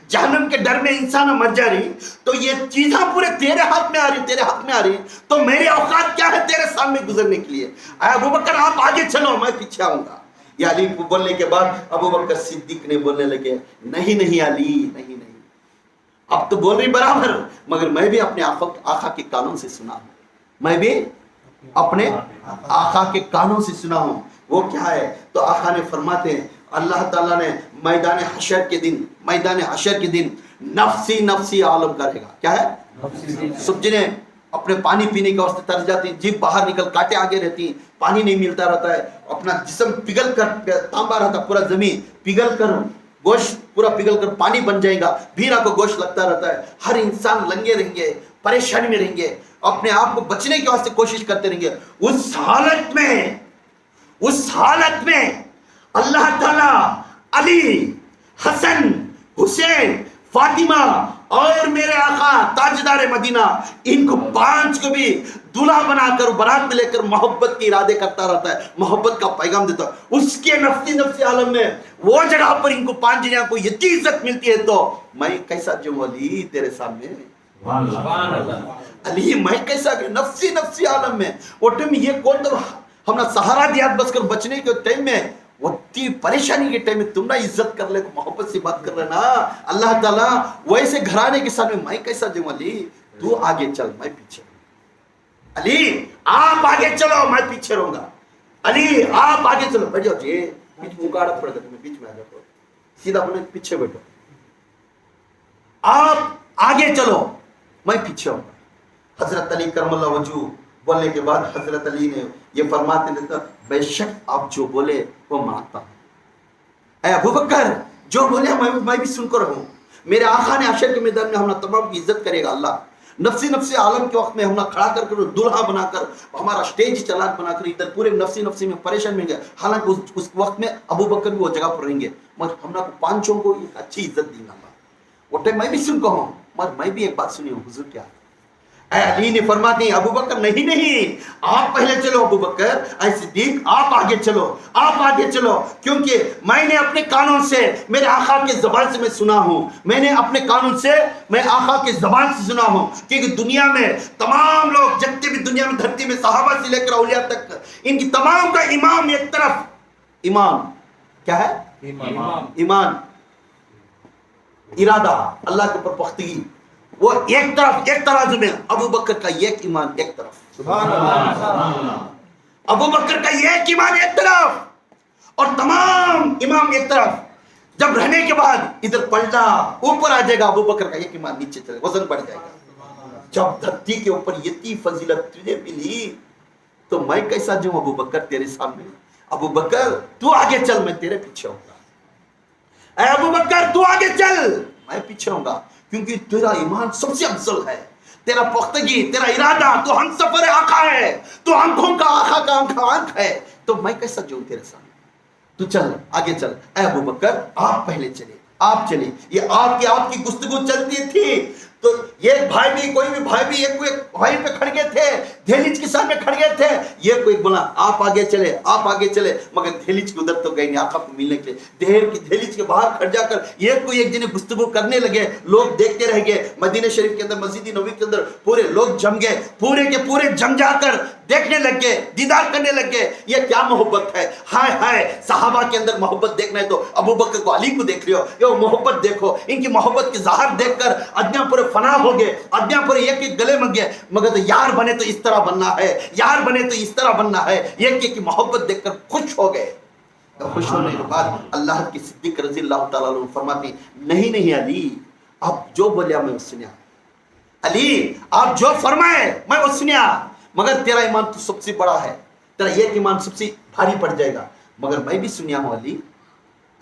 جہنم کے ڈر میں انسان مر جا رہی, تو یہ چیزیں پورے تیرے ہاتھ میں آ رہی, تیرے ہاتھ میں آ رہی, تو میری اوقات کیا ہے تیرے سامنے گزرنے کے لیے. اے ابو بکر آپ آگے چلو میں پیچھے آؤں گا. یہ علی کو بولنے کے بعد ابو بکر صدیق نے بولنے لگے نہیں نہیں علی نہیں نہیں, اب تو بول رہی برابر, مگر میں بھی اپنے آقا کے کانوں سے سنا ہوں, میں بھی اپنے آقا کے کانوں سے سنا ہوں. وہ کیا ہے؟ تو آقا نے فرماتے ہیں اللہ تعالیٰ نے میدان حشر کے دن نفسی نفسی عالم کرے گا. کیا ہے؟ سب جنہیں اپنے پانی پینے کے واسطے تر جاتی ہیں, جیب باہر نکل کاٹے آگے رہتی ہیں, پانی نہیں ملتا رہتا ہے, اپنا جسم پگھل کر تانبا رہتا, پورا زمین پگھل کر گوشت پورا پگھل کر پانی بن جائے گا, بھیرا کو گوشت لگتا رہتا ہے. ہر انسان لنگے رہیں گے, پریشانی میں رہیں گے, اپنے آپ کو بچنے کے واسطے کوشش کرتے رہیں گے. اس حالت میں اللہ تعالیٰ علی, حسن, حسین, فاطمہ اور میرے آقا تاجدار مدینہ ان کو 5 کو بھی دلہا بنا کر برات میں لے کر محبت کے ارادے کرتا رہتا ہے, محبت کا پیغام دیتا ہے. اس کے نفسی عالم میں وہ جگہ پر ان کو 5 جنوں کو اتنی عزت ملتی ہے, تو میں کیسا جو علی تیرے سامنے, علی میں کیسا نفسی عالم میں. وہ ٹائم یہ کون تو ہم نے سہارا دیا بس کر بچنے کے ٹائم میں, وہ پریشانی کے ٹائم میں تم نہ عزت کر لے, محبت سے بات کر رہے نا. اللہ تعالیٰ ویسے گھرانے کے سامنے میں کیسا جو علی, تو آگے چل میں پیچھے, علی آپ آگے چلو میں پیچھے رہوں گا, علی آپ آگے چلو, بیٹھ جاؤ جی بیچ میں اکاڑت پڑ گا, تمہیں بیچ میں آ جاؤ, سیدھا بولے پیچھے بیٹھو, آپ آگے چلو میں پیچھے ہوں گا. حضرت علی کرم اللہ وجہ بولنے کے بعد حضرت علی نے یہ فرماتے ہیں بے شک آپ جو بولے وہ مانتا ہوں. اے ابو بکر جو بولے میں بھی سن کر رہوں. میرے آقا نے حشر کے میدان میں ہمارا تمام کی عزت کرے گا. اللہ نفسی عالم کے وقت میں ہمارا کھڑا کر کے دلہا بنا کر, ہمارا سٹیج چلاک بنا کر ادھر پورے نفسی میں پریشان میں گئے. حالانکہ اس وقت میں ابو بکر بھی وہ جگہ پر رہیں گے, مگر ہمارا 5 کو ایک اچھی عزت دی گا. وہ ٹائم میں بھی سن کہوں, مگر میں بھی ایک بات سنی ہوں. حضور کیا اے علی نے فرماتے ہیں ابو بکر نہیں آپ پہلے چلو, ابو بکر اے صدیق آپ آگے چلو, کیونکہ میں نے اپنے کانوں سے میرے آقا کے زبان سے میں سنا ہوں, میں نے اپنے کانوں سے میں آقا کے زبان سے سنا ہوں. کیونکہ دنیا میں تمام لوگ جتنے بھی دنیا میں دھرتی میں صحابہ سے لے کر اولیاء تک ان کی تمام کا امام ایک طرف, ایمان کیا ہے, ایمان ارادہ اللہ کے اوپر پختگی, وہ ایک طرف ایک ترازو میں. ابو بکر کا ایک ایمان ایک طرف, سبحان اللہ, ابو بکر کا ایک ایمان ایک طرف اور تمام امام ایک طرف. جب رہنے کے بعد ادھر پلٹا اوپر آ جائے گا, ابو بکر کا ایک ایمان نیچے چلے, وزن بڑھ جائے گا. جب دھرتی کے اوپر اتنی فضیلت تجھے ملی تو میں کیسا جاؤں ابو بکر تیرے سامنے. ابو بکر تو آگے چل میں تیرے پیچھے ہوں گا, اے ابو بکر تو آگے چل میں پیچھے ہوں گا, کیونکہ تیرا ایمان سب سے افضل ہے, تیرا پختگی, تیرا ارادہ, تو ہم سفر آقا ہے, تو آنکھوں کا آقا کا آنکھ ہے, تو میں کیسا جو تیرے سامنے. تو چل آگے چل. اے ابو بکر آپ پہلے چلے, آپ چلے. یہ آپ کی گفتگو چلتی تھی تو یہ بھائی بھی کوئی بھی بھائی بھی ایک بھائی پہ کھڑ گئے تھے, دہلیز کے سامنے کھڑ گئے تھے. یہ کوئی بولا آپ آگے چلے, مگر دہلیز کے ادھر تو گئے نہیں آقا کو ملنے کے لیے. دہلیز کے باہر کھڑ جا کر یہ کوئی ایک جنے گفتگو کرنے لگے, لوگ دیکھتے رہ گئے. مدینہ شریف کے اندر مسجد نبوی کے اندر پورے لوگ جم گئے, پورے کے پورے جم جا کر دیکھنے لگ گئے, دیدار کرنے لگ گئے. یہ کیا محبت ہے, ہائے صحابہ کے اندر محبت دیکھنا ہے تو ابو بکر کو علی کو دیکھ رہے ہو, یہ محبت دیکھو. ان کی محبت کی ظاہر دیکھ کر ادیاں پورے فنا ہو گئے, ادیاں پورے ایک گلے مگ گئے. مگر یار بنے تو اس طرح بننا ہے, ایک کی محبت دیکھ کر خوش ہو گئے. خوش ہونے کے بعد اللہ کی صدیق رضی اللہ تعالیٰ عنہ فرماتے نہیں علی آپ جو بولیا میں اس سنیا, علی آپ جو فرمائے میں اس سنیا, مگر تیرا ایمان تو سب سے بڑا ہے, تیرا ایک ایمان سب سے بھاری پڑ جائے گا, مگر میں بھی سنیا ہوں علی.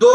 2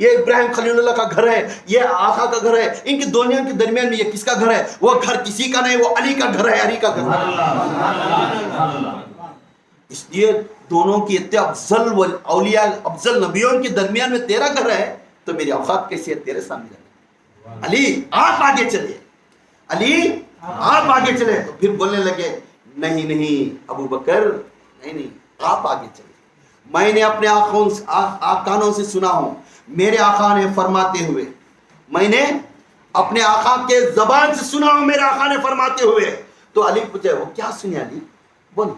یہ ابراہیم خلیل اللہ کا گھر ہے، یہ آقا کا گھر ہے، ان کی دونوں کے درمیان میں یہ کس کا گھر ہے؟ وہ گھر کسی کا نہیں، وہ علی کا گھر ہے، علی کا گھر ہے۔ اس لیے دونوں کی اتنے افضل اولیاء افضل نبیوں کے درمیان میں تیرا گھر ہے، تو میری اوقات کیسی ہے تیرے سامنے؟ علی آپ آگے چلے، علی آپ آگے چلے۔ تو پھر بولنے لگے نہیں نہیں ابو بکر، نہیں آپ آگے چلے، میں نے اپنے کانوں سے سنا ہوں، میرے آقا نے فرماتے ہوئے، میں نے اپنے آقا کے زبان سے سنا ہوں میرے آقا نے فرماتے ہوئے۔ تو علی پوچھے وہ کیا سنیا؟ علی بول،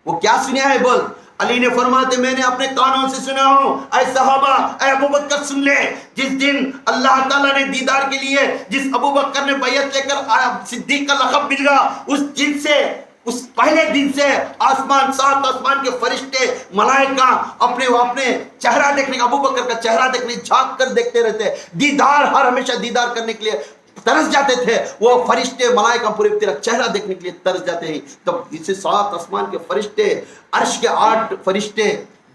وہ کیا سنیا ہے بول۔ علی نے فرماتے میں نے اپنے کانوں سے سنا ہوں، اے صحابہ، اے ابو بکر سن لے، جس دن اللہ تعالیٰ نے دیدار کے لیے جس ابو بکر نے بیعت لے کر صدیق کا لقب مل گیا، اس دن سے، اس پہلے دن سے آسمان، سات آسمان کے فرشتے ملائکہ اپنے چہرہ دیکھنے کا، ابو بکر کا چہرہ دیکھنے جھانک کر دیکھتے رہتے، دیدار ہر ہمیشہ دیدار کرنے کے لیے ترس جاتے تھے، وہ فرشتے ملائکہ پورے تیرا چہرہ دیکھنے کے لیے ترس جاتے ہیں۔ تب اسے سات آسمان کے فرشتے، عرش کے 8 فرشتے،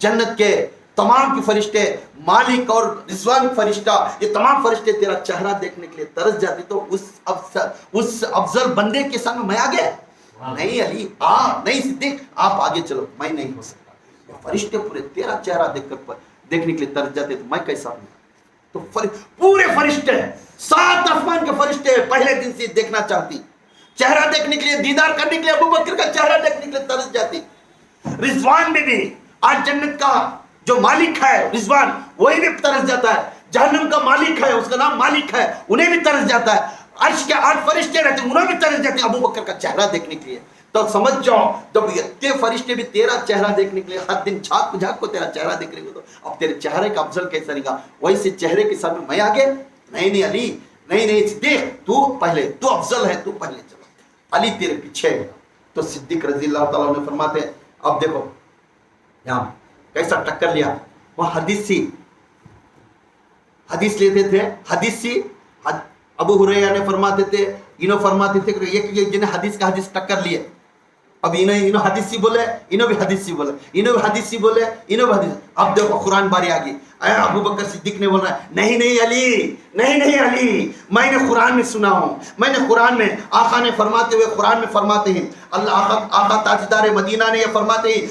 جنت کے تمام کے فرشتے، مالک اور رضوان فرشتہ، یہ تمام فرشتے تیرا چہرہ دیکھنے کے لیے ترس جاتے، تو اس افضل بندے کے سامنے میں آگے نہیں علی، نہیں صدیق آپ آگے چلو، میں نہیں ہو سکتا۔ فرشتے پورے تیرا چہرہ دیکھنے کے لیے ترس جاتے تو میں کیسا ہوں؟ تو پورے فرشتے، 7 آسمان کے فرشتے پہلے دن سے دیکھنا چاہتی، چہرہ دیکھنے کے لیے، دیدار کرنے کے لیے، ابو بکر کا چہرہ دیکھنے کے لیے ترس جاتی۔ رضوان میں بھی آج جنت کا جو مالک ہے رضوان، وہی بھی ترس جاتا ہے، جہنم کا مالک ہے، اس کا نام مالک ہے، انہیں بھی ترس جاتا ہے، عرش کے 8 فرشتے رہتے ہیں، انہیں بھی ترس جاتے ہیں ابو بکر کا چہرہ دیکھنے کے لیے۔ تو سمجھ جاؤ جب اتنے فرشتے بھی تیرا چہرہ دیکھنے کے لیے ہر دن جھاک کو تیرا چہرہ دیکھنے کو، تو اب تیرے چہرے کا افضل کیسا رہے گا؟ ویسے چہرے کے سامنے میں آگے نہیں علی، نہیں صدیق تو پہلے، تو افضل ہے، تو پہلے چلو، علی تیرے پیچھے ہے۔ تو صدیق رضی اللہ تعالیٰ نے فرماتے ہیں، اب دیکھو یہاں کیسا ٹکر لیا، وہ حدیث لیتے تھے، حدیث ابو ہریرہ نے فرماتے تھے، انہوں فرماتے تھے کہ یہ جنہیں حدیث کا حدیث ٹکر لیے، اب انہوں حدیث بولے، انہوں بھی حدیث بولے، انہوں بھی حدیث بولے، انہوں بھی حدیث۔ اب دیکھو قرآن باری آگئی، ابو بکر صدیق نے بول رہا ہے نہیں علی، نہیں علی، میں نے قرآن میں سنا ہوں، میں نے قرآن میں آقا نے فرماتے ہوئے قرآن میں فرماتے ہیں، اللہ آقا تاجدار مدینہ نے یہ فرماتے ہیں،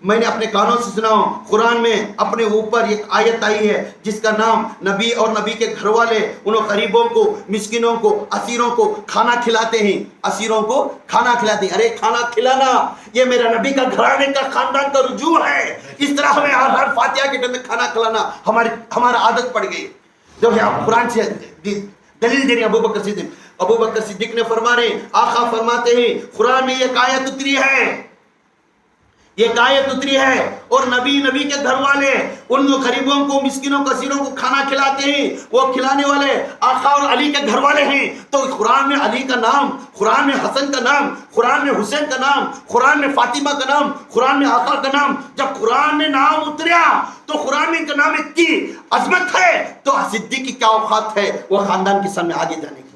میں نے اپنے کانوں سے سنا ہوں، قرآن میں اپنے اوپر ایک آیت آئی ہے جس کا نام نبی اور نبی کے گھر والے انہوں غریبوں کو، مسکینوں کو، اسیروں کو کھانا کھلاتے ہیں، اسیروں کو کھانا کھلاتے ہیں۔ ارے کھانا کھلانا یہ میرا نبی کا گھرانے کا خاندان کا رجوع ہے، اس طرح ہمیں ہر فاتحہ کے ٹائم میں کھانا کھلانا ہمارا عادت پڑ گئی۔ جب آپ قرآن سے دلیل دے رہے ہیں ابو بکر صدیق نے فرما رہے ہیں، آقا فرماتے ہیں قرآن میں ایک آیت اتری ہے، ایک آیت اتری ہے، اور نبی کے گھر والے ان غریبوں کو، مسکینوں کو، اسیروں کو کھانا کھلاتے ہیں، وہ کھلانے والے آقا اور علی کے گھر والے ہیں۔ تو قرآن میں علی کا نام، قرآن میں حسن کا نام، قرآن میں حسین کا نام، قرآن میں فاطمہ کا نام، قرآن میں آقا کا نام، جب قرآن میں نام اتریا تو قرآن میں ان کا نام اتنی عظمت ہے، تو صدیق کی کیا اوقات ہے وہ خاندان کے سامنے آگے جانے کی۔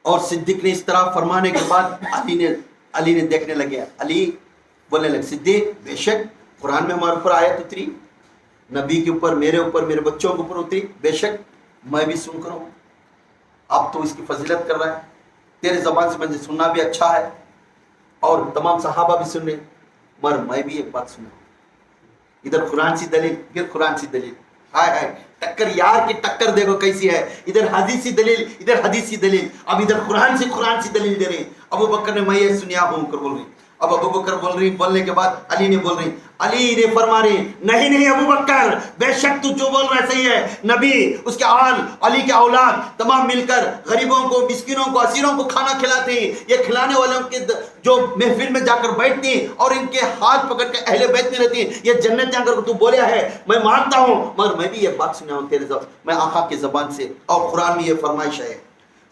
اور صدیق نے اس طرح فرمانے کے بعد علی نے دیکھنے لگے، علی بولنے لگے صدیق بے شک قرآن میں ہمارے اوپر آیت اتری، نبی کے اوپر، میرے اوپر، میرے بچوں کے اوپر اتری، بے شک میں بھی سن کر ہوں، اب تو اس کی فضیلت کر رہا ہے، تیرے زبان سے مجھے سننا بھی اچھا ہے اور تمام صحابہ بھی سن رہے، مگر میں بھی ایک بات سنا، ادھر قرآن سی دلیل، پھر قرآن سی دلیل، ہائے ٹکر یار کی ٹکر دیکھو کیسی ہے، ادھر حدیثی دلیل، ادھر حدیثی دلیل، اب ادھر قرآن سی دلیل دے رہے ہیں۔ ابو بکر نے میں یہ سنیا ہوں کر بول رہے ہیں، اب ابو بکر بول رہی، بولنے کے بعد علی نے بول رہی، علی نے فرما رہی نہیں نہیں ابو بکر بے شک تو جو بول رہا ہے صحیح ہے، نبی اس کے آل علی کے اولاد تمام مل کر غریبوں کو، مسکینوں کو، اسیروں کو کھانا کھلاتے ہیں، یہ کھلانے والوں کے جو محفل میں جا کر بیٹھتی ہیں اور ان کے ہاتھ پکڑ کے اہل بیت میں رہتی ہیں، یہ جنت جا کر تو بولیا ہے میں مانتا ہوں، مگر میں بھی یہ بات سنا ہوں تیرے میں آقا کی زبان سے، اور قرآن میں یہ فرمائش ہے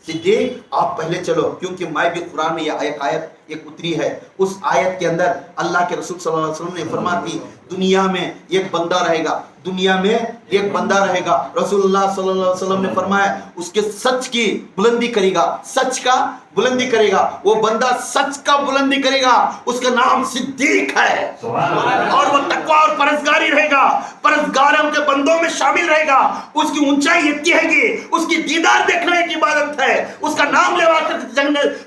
صدیق آپ پہلے چلو، کیونکہ میں بھی قرآن میں یہ آیت ایک اتری ہے، اس آیت کے اندر اللہ کے رسول صلی اللہ علیہ وسلم نے فرماتی دنیا میں ایک بندہ رہے گا، دنیا میں ایک بندہ رہے گا، رسول اللہ صلی اللہ علیہ وسلم نے فرمایا اس کے سچ کی بلندی کرے گا، سچ کا بلندی کرے گا، وہ بندہ سچ کا بلندی کرے گا، اس کا نام صدیق ہے، اور وہ تقوی اور پرہیزگاری رہے گا، پرہیزگاروں کے بندوں میں شامل رہے گا، اس کی اونچائی اتنی ہے گی، اس کی دیدار دیکھنے کی عبادت ہے، اس کا نام لیوا کر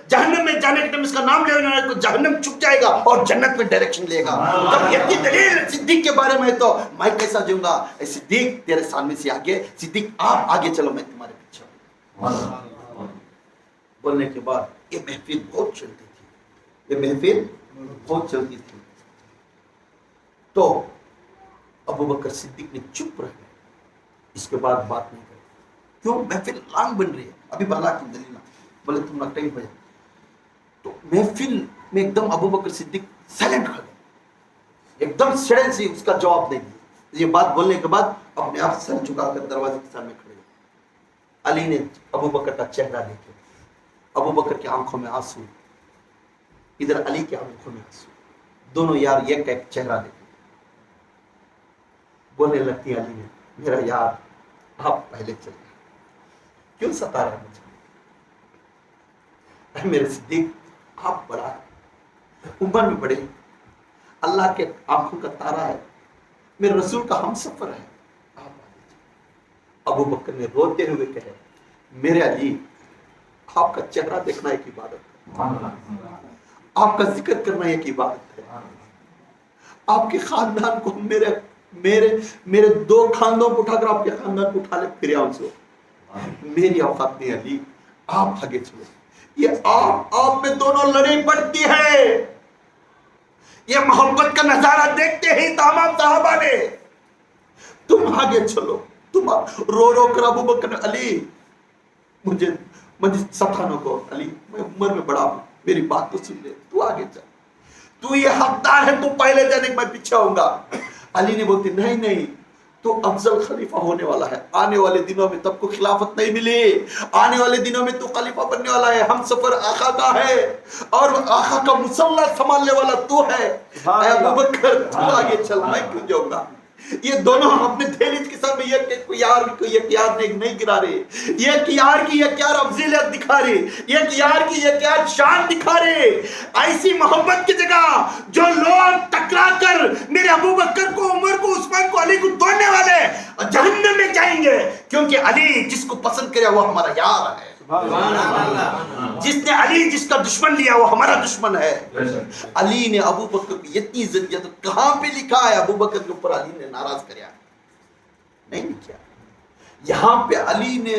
جہنم میں جانے کے ٹائم اس کا نام لینے تو جہنم چھپ جائے گا اور جنت میں ڈائریکشن لے گا۔ جب اتنی دلیل صدیق کے بارے میں تو میں کیسا جاؤں گا؟ اے صدیق تیرے سامنے سے آگے، صدیق آپ آگے چلو میں تمہارے پیچھے ہوں۔ بولنے کے بعد یہ محفل بہت چلتی تھی، یہ محفل بہت چلتی تھی، تو ابو بکر صدیق نے چپ رہ گئے، اس کے بعد بات نہیں کری، کیوں؟ محفل لانگ بن رہی ہے، ابھی بلا کی دلیل بولے تم نہ ٹائم بجے، تو محفل میں ایک دم ابو بکر صدیق سائلنٹ ہو گئے، ایک دم سڑن سے اس کا جواب نہیں دیا، یہ بات بولنے کے بعد اپنے آپ سر جھکا کر دروازے کے سامنے کھڑے ہوئے۔ علی نے ابو بکر کا چہرہ دیکھا، ابو بکر کی آنکھوں میں آنسو، ادھر علی کی آنکھوں میں آنسو، دونوں یار ایک ایک چہرہ دیکھے، بولنے لگتی علی نے میرا یار آپ پہلے چلے، کیوں ستا رہے مجھے؟ اے میرے صدیق آپ بڑا عمر میں بڑے، اللہ کے آنکھوں کا تارا ہے، میرے رسول کا ہم سفر ہے، آپ آگے چلے۔ ابو بکر نے روتے ہوئے کہے میرے علی آپ کا چہرہ دیکھنا ایک عبادت ہے، آپ کا ذکر کرنا ایک عبادت ہے، آپ کے خاندان کو میرے دو خاندانوں کو اٹھا کر آپ کے خاندان کو اٹھا لے پھر آؤں سے، میری اوقات نہیں علی، آپ آگے چلو، یہ آپ میں دونوں لڑائی پڑتی ہے، یہ محبت کا نظارہ دیکھتے ہی تمام صحابہ نے تم آگے چلو، تم رو رو کر ابو بکر علی مجھے ستانا کو، علی میں عمر میں بڑا ہوں، میری بات تو سن لے، تو آگے چل، تو یہ حقدار ہے، تو پہلے جانے میں پیچھے ہوں گا۔ علی نے بولتی نہیں نہیں تو افضل خلیفہ ہونے والا ہے، آنے والے دنوں میں تب کو خلافت نہیں ملی، آنے والے دنوں میں تو خلیفہ بننے والا ہے، ہم سفر آقا کا ہے اور آقا کا مسلح سنبھالنے والا تو ہے، اے ابو بکر تو آگے چل، میں کیوں جاؤں گا؟ یہ دونوں اپنے دہلیز کے سامنے ایک یار نہیں گرا رہے، ایک یار کی ایک یار افضلیت دکھا رہے، ایک یار کی ایک یار شان دکھا رہے، ایسی محبت کی جگہ جو لوگ ٹکرا کر میرے ابو بکر کو، عمر کو، عثمان کو، علی کو توڑنے والے جہنم میں جائیں گے، کیونکہ علی جس کو پسند کرے وہ ہمارا یار ہے، جس نے علی جس کا دشمن لیا وہ ہمارا دشمن ہے۔ علی نے ابو بکر کو اتنی عزت دیا، تو کہاں پہ لکھا ہے ابو بکر کے اوپر علی نے ناراض کریا؟ نہیں کیا، یہاں پہ علی نے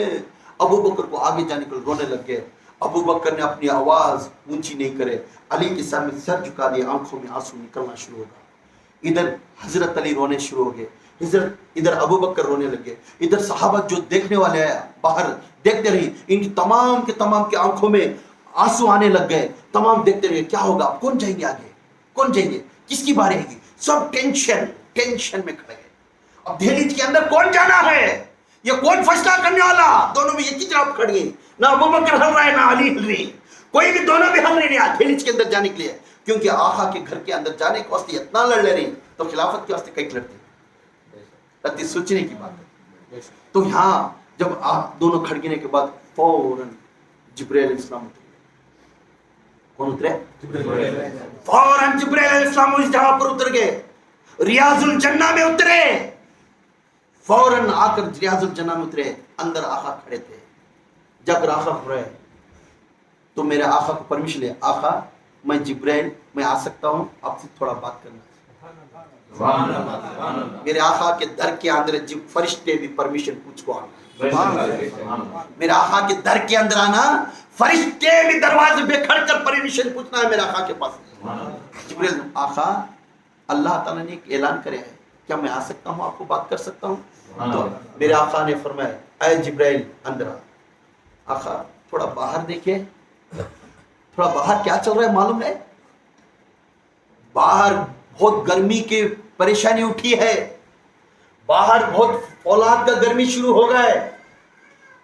ابو بکر کو آگے جانے کو رونے لگ گئے، ابو بکر نے اپنی آواز اونچی نہیں کرے، علی کے سامنے سر جھکا دیا، آنکھوں میں آنسو نکلنا شروع ہو گیا، ادھر حضرت علی رونے شروع ہو گئے، ادھر ابو بکر رونے لگے، ادھر صحابہ جو دیکھنے والے ہیں باہر دیکھتے رہی، ان کی تمام کے تمام کی آنکھوں میں آنسو آنے لگ گئے، تمام دیکھتے رہے کیا ہوگا، کون جائیں گے آگے، کون جائیں گے، کس کی باری ہے گی، سب ٹینشن میں کھڑے گئے، اب دہلیز کے اندر کون جانا ہے، یہ کون فیصلہ کرنے والا، دونوں میں ایک ہی طرف کھڑ گئے، نہ ابو بکر ہل رہا ہے نہ علی ہل رہی، کوئی بھی دونوں بھی ہل رہے نہیں دہلیز کے اندر جانے کے لیے، کیونکہ آقا کے گھر کے اندر جانے کے واسطے اتنا لڑ لے رہی، تو خلافت کے واسطے کئی لڑتی، سوچنے کی بات ہے۔ تو یہاں جب آپ دونوں کھڑکنے کے بعد فوراً جبرائیل علیہ السلام اترے، کون اترے؟ فوراً جبرائیل علیہ السلام اس جگہ پر اتر گئے، ریاض الجنہ میں اترے، فوراً آ کر ریاض الجنہ میں اترے، اندر آقا کھڑے تھے، جب آقا کھڑے تو میرے آقا کو پرمیشن لے، آقا میں جبرائیل میں آ سکتا ہوں، آپ سے تھوڑا بات کرنا ہے۔ میرے آقا کے در کے اندر جب فرشتے بھی پرمیشن پوچھ کو آنا، میرے آقا کے در کے اندر آنا، فرشتے بھی دروازے پہ کھڑ کر پرمیشن پوچھنا ہے میرے آقا کے پاس. جبریل آقا اللہ تعالیٰ نے ایک اعلان کرے ہے، کیا میں آ سکتا ہوں، آپ کو بات کر سکتا ہوں؟ تو میرے آقا نے فرمایا اے جبریل اندر آ. آقا تھوڑا باہر دیکھے، تھوڑا باہر کیا چل رہا ہے معلوم ہے؟ باہر بہت گرمی کی پریشانی اٹھی ہے، باہر بہت فولاد کا گرمی شروع ہو گیا ہے.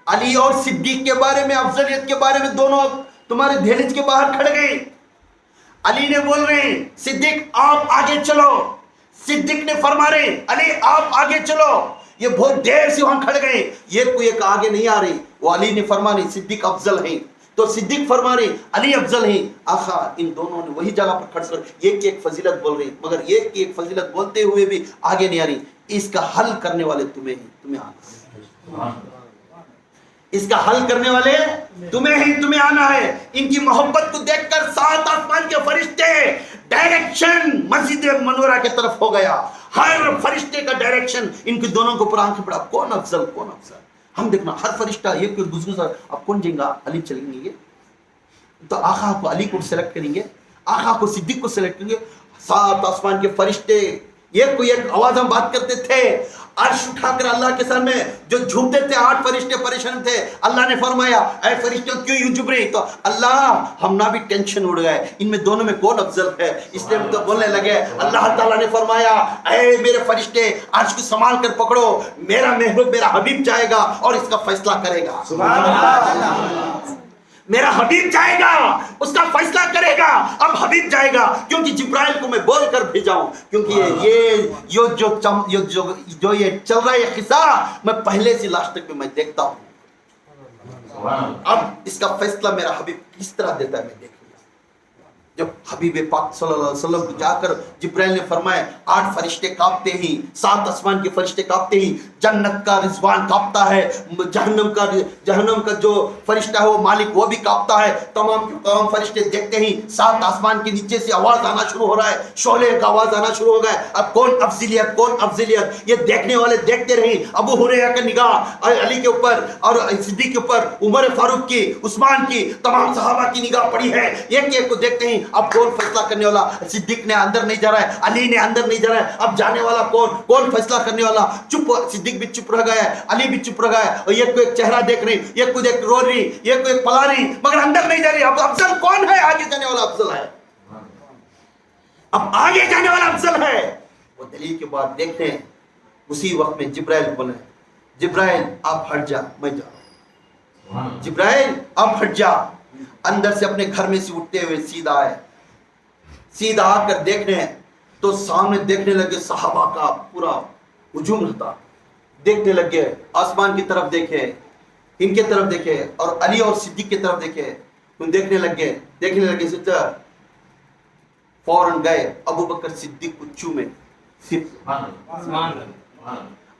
علی اور صدیق کے بارے میں، افضلیت کے بارے میں دونوں تمہارے دہلیز کے باہر کھڑ گئے. علی نے بول رہے ہیں صدیق آپ آگے چلو، صدیق نے فرما رہے ہیں علی آپ آگے چلو. یہ بہت دیر سے وہاں کھڑ گئے، یہ کوئی ایک آگے نہیں آ رہی. وہ علی نے فرما رہے صدیق افضل ہیں، تو صدیق فرما رہے علی افضل ہیں. آخا ان دونوں نے وہی جگہ پر کھڑ کر ایک ایک فضیلت بول رہی، مگر ایک ایک فضیلت بولتے ہوئے بھی آگے نہیں آ رہی. اس کا حل کرنے والے تمہیں ہیں، تمہیں آنا ہے. اس کا حل کرنے والے تمہیں ہی، تمہیں آنا ہے. ان کی محبت کو دیکھ کر 7 آسمان کے فرشتے ڈائریکشن مسجد منورہ کی طرف ہو گیا. ہر فرشتے کا ڈائریکشن ان کی دونوں کو پر آنکھیں پڑا، کون افضل کون افضل. ہم دیکھنا ہر فرشتہ یہ کوئی گزگزر اب کون جائیں گا، علی چلیں گے، تو آقا کو علی کو سلیکٹ کریں گے، آقا کو صدیق کو سلیکٹ کریں گے. 7 آسمان کے فرشتے ایک کوئی ایک آواز ہم بات کرتے تھے، عرش اٹھا کر اللہ کے سامنے جو جھومتے تھے. 8 فرشتے پریشان تھے. اللہ نے فرمایا اے فرشتوں کیوں یوں جھوم رہے؟ تو اللہ ہم نہ بھی ٹینشن اڑ گئے، ان میں دونوں میں کون افضل ہے، اس لیے ہم تو بولنے لگے. اللہ تعالیٰ نے فرمایا اے میرے فرشتے عرش کو سنبھال کر پکڑو، میرا محبوب میرا حبیب جائے گا اور اس کا فیصلہ کرے گا. سبحان اللہ. میرا حبیب جائے گا، اس کا فیصلہ کرے گا. اب حبیب جائے گا کیونکہ جبرائیل کو میں بول کر بھیجا ہوں، کیونکہ یہ جو یہ چل رہا ہے یہ قصہ میں پہلے سے لاسٹ تک میں دیکھتا ہوں. اب اس کا فیصلہ میرا حبیب کس طرح دیتا ہے میں دیکھ لوں. جب حبیب پاک صلی اللہ علیہ وسلم کو جا کر جبرائیل نے فرمایا 8 فرشتے کانپتے ہی، 7 آسمان کے فرشتے کانپتے ہی، جنت کا رضوان کانپتا ہے، جہنم کا جو فرشتہ ہے وہ مالک وہ بھی کانپتا ہے. تمام فرشتے دیکھتے ہی 7 آسمان کے نیچے سے آواز آنا شروع ہو رہا ہے، شعلے کا آواز آنا شروع ہو گیا ہے. اب کون افضلیت کون افضلیت، یہ دیکھنے والے دیکھتے رہیں. ابو ہریرہ کا نگاہ علی کے اوپر اور صدیق کے اوپر، عمر فاروق کی، عثمان کی، تمام صحابہ کی نگاہ پڑی ہے. ایک ایک کو دیکھتے ہیں. اب کون فیصلہ کرنے والا؟ صدیق نے اندر نہیں جا رہا ہے، علی نے اندر نہیں جا رہا ہے. اب جانے والا کون فیصلہ کرنے والا؟ چپ. صدیق بھی چپ رہ گیا ہے، علی بھی چپ رہ گیا ہے. اور ایک کو ایک چہرہ دیکھ رہی، ایک کو ایک رو رہی، ایک کو ایک پلا رہی، مگر اندر نہیں جا رہی. اب افضل کون ہے؟ آگے جانے والا افضل ہے. اب آگے جانے والا افضل ہے. وہ دلیل کے بعد دیکھتے ہیں. اسی وقت میں جبرائیل بولے جبرائیل آپ ہٹ جا، میں جا رہا ہوں. جبرائیل آپ ہٹ جا. اندر سے اپنے گھر میں سے اٹھتے ہوئے سیدھا آئے، سیدھا آ کر دیکھنے تو سامنے دیکھنے لگے صحابہ کا پورا ہجوم رہتا. دیکھنے لگے، آسمان کی طرف دیکھے، ان کی طرف دیکھے اور علی اور صدیق کی طرف دیکھے. دیکھنے لگے سچا فوراً گئے ابو بکر صدیق کو چومے.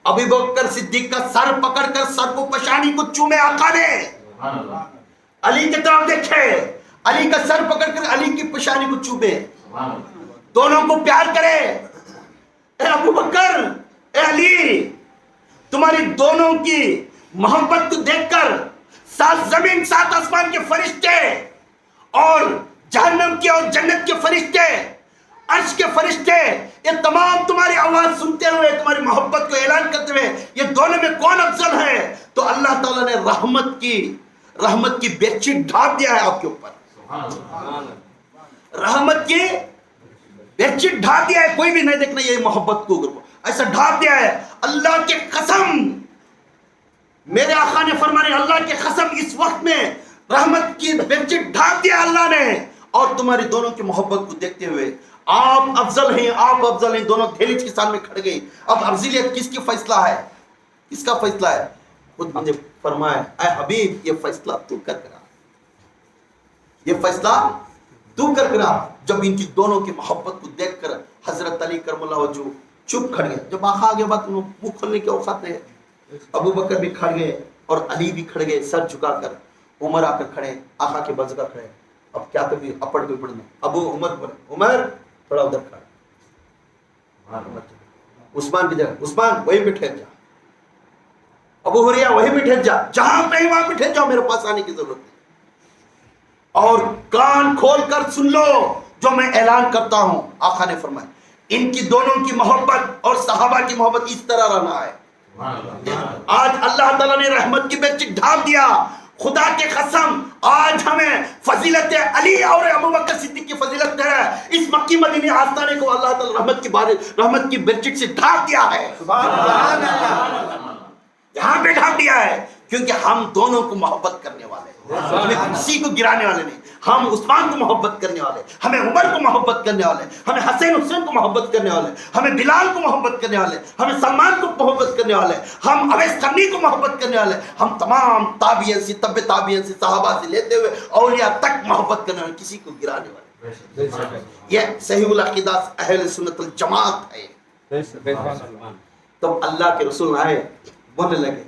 ابو بکر صدیق کا سر پکڑ کر سر کو پشانی کو چومے آقا نے. علی کی طرف دیکھے، علی کا سر پکڑ کر علی کی پشانی کو چومے. دونوں کو پیار کرے. اے ابو بکر، اے علی، تمہاری دونوں کی محبت کو دیکھ کر 7 زمین 7 آسمان کے فرشتے اور جہنم کے اور جنت کے فرشتے، عرش کے فرشتے، یہ تمام تمہاری آواز سنتے ہوئے، تمہاری محبت کو اعلان کرتے ہوئے یہ دونوں میں کون افضل ہے؟ تو اللہ تعالیٰ نے رحمت کی بیڈ شیٹ ڈھانپ دیا ہے آپ کے اوپر. رحمت کی بیڈ شیٹ ڈھانپ دیا ہے. کوئی بھی نہیں دیکھنا یہ محبت کو ایسا ڈھانپ دیا ہے. اللہ کے قسم، میرے آقا نے فرمایا اللہ کے قسم اس وقت میں رحمت کی بیڈ شیٹ ڈھانپ دیا اللہ نے. اور تمہاری دونوں کی محبت کو دیکھتے ہوئے آپ افضل ہیں، آپ افضل ہیں. دونوں دہلیز کے سامنے کھڑ گئی. اب افضلیت کس کی فیصلہ ہے؟ کس کا فیصلہ ہے؟ خود مجھے فرمایا اے حبیب یہ فیصلہ تو کر کرا، یہ فیصلہ تو کر کرا. جب ان کی دونوں کی محبت کو دیکھ کر حضرت علی کرم اللہ وجہ چپ کھڑ گئے. جب آقا آگے بات منہ کھولنے کی اوقات ہے. ابو بکر بھی کھڑ گئے اور علی بھی کھڑ گئے سر جھکا کر. عمر آ کر کھڑے، آقا کے بازگا کھڑے. اب کیا کبھی اپڑ کوئی پڑھنا. ابو عمر بولے عمر تھوڑا ادھر کھڑا. عثمان کی جگہ عثمان وہیں پہ ٹھہر جا. ابو ہریرہ وہیں پہ ٹھہر جا، جہاں پہ وہاں پہ ٹھہر جاؤ، میرے پاس آنے کی ضرورت نہیں. اور کان کھول کر سن لو جو میں اعلان کرتا ہوں. آقا نے فرمایا ان کی دونوں کی محبت اور صحابہ کی محبت اس طرح رہنا ہے. آج اللہ تعالیٰ نے رحمت کی بیچک ڈھانپ دیا. خدا کے قسم آج ہمیں فضیلت علی اور ابو بکر صدیق کی فضیلت ہے. اس مکی مدینی آستانے کو اللہ تعالیٰ رحمت کی بیچک سے ڈھانپ دیا ہے. یہاں پہ ڈھانپ دیا ہے کیونکہ ہم دونوں کو محبت کرنے والے ہیں. ہمیں کسی کو گرانے والے نہیں. ہم عثمان کو محبت کرنے والے، ہمیں عمر کو محبت کرنے والے، ہمیں حسین کو محبت کرنے والے، ہمیں بلال کو محبت کرنے والے، ہمیں سلمان کو محبت کرنے والے، ہم اویس قرنی کو محبت کرنے والے، ہم تمام تابعین سے، تبع تابعین سے، صحابہ سے لیتے ہوئے اولیاء تک محبت کرنے والے، کسی کو گرانے والے. یہ صحیح العقیدہ اہل سنت الجماعت ہے. تب اللہ کے رسول آئے بولنے لگے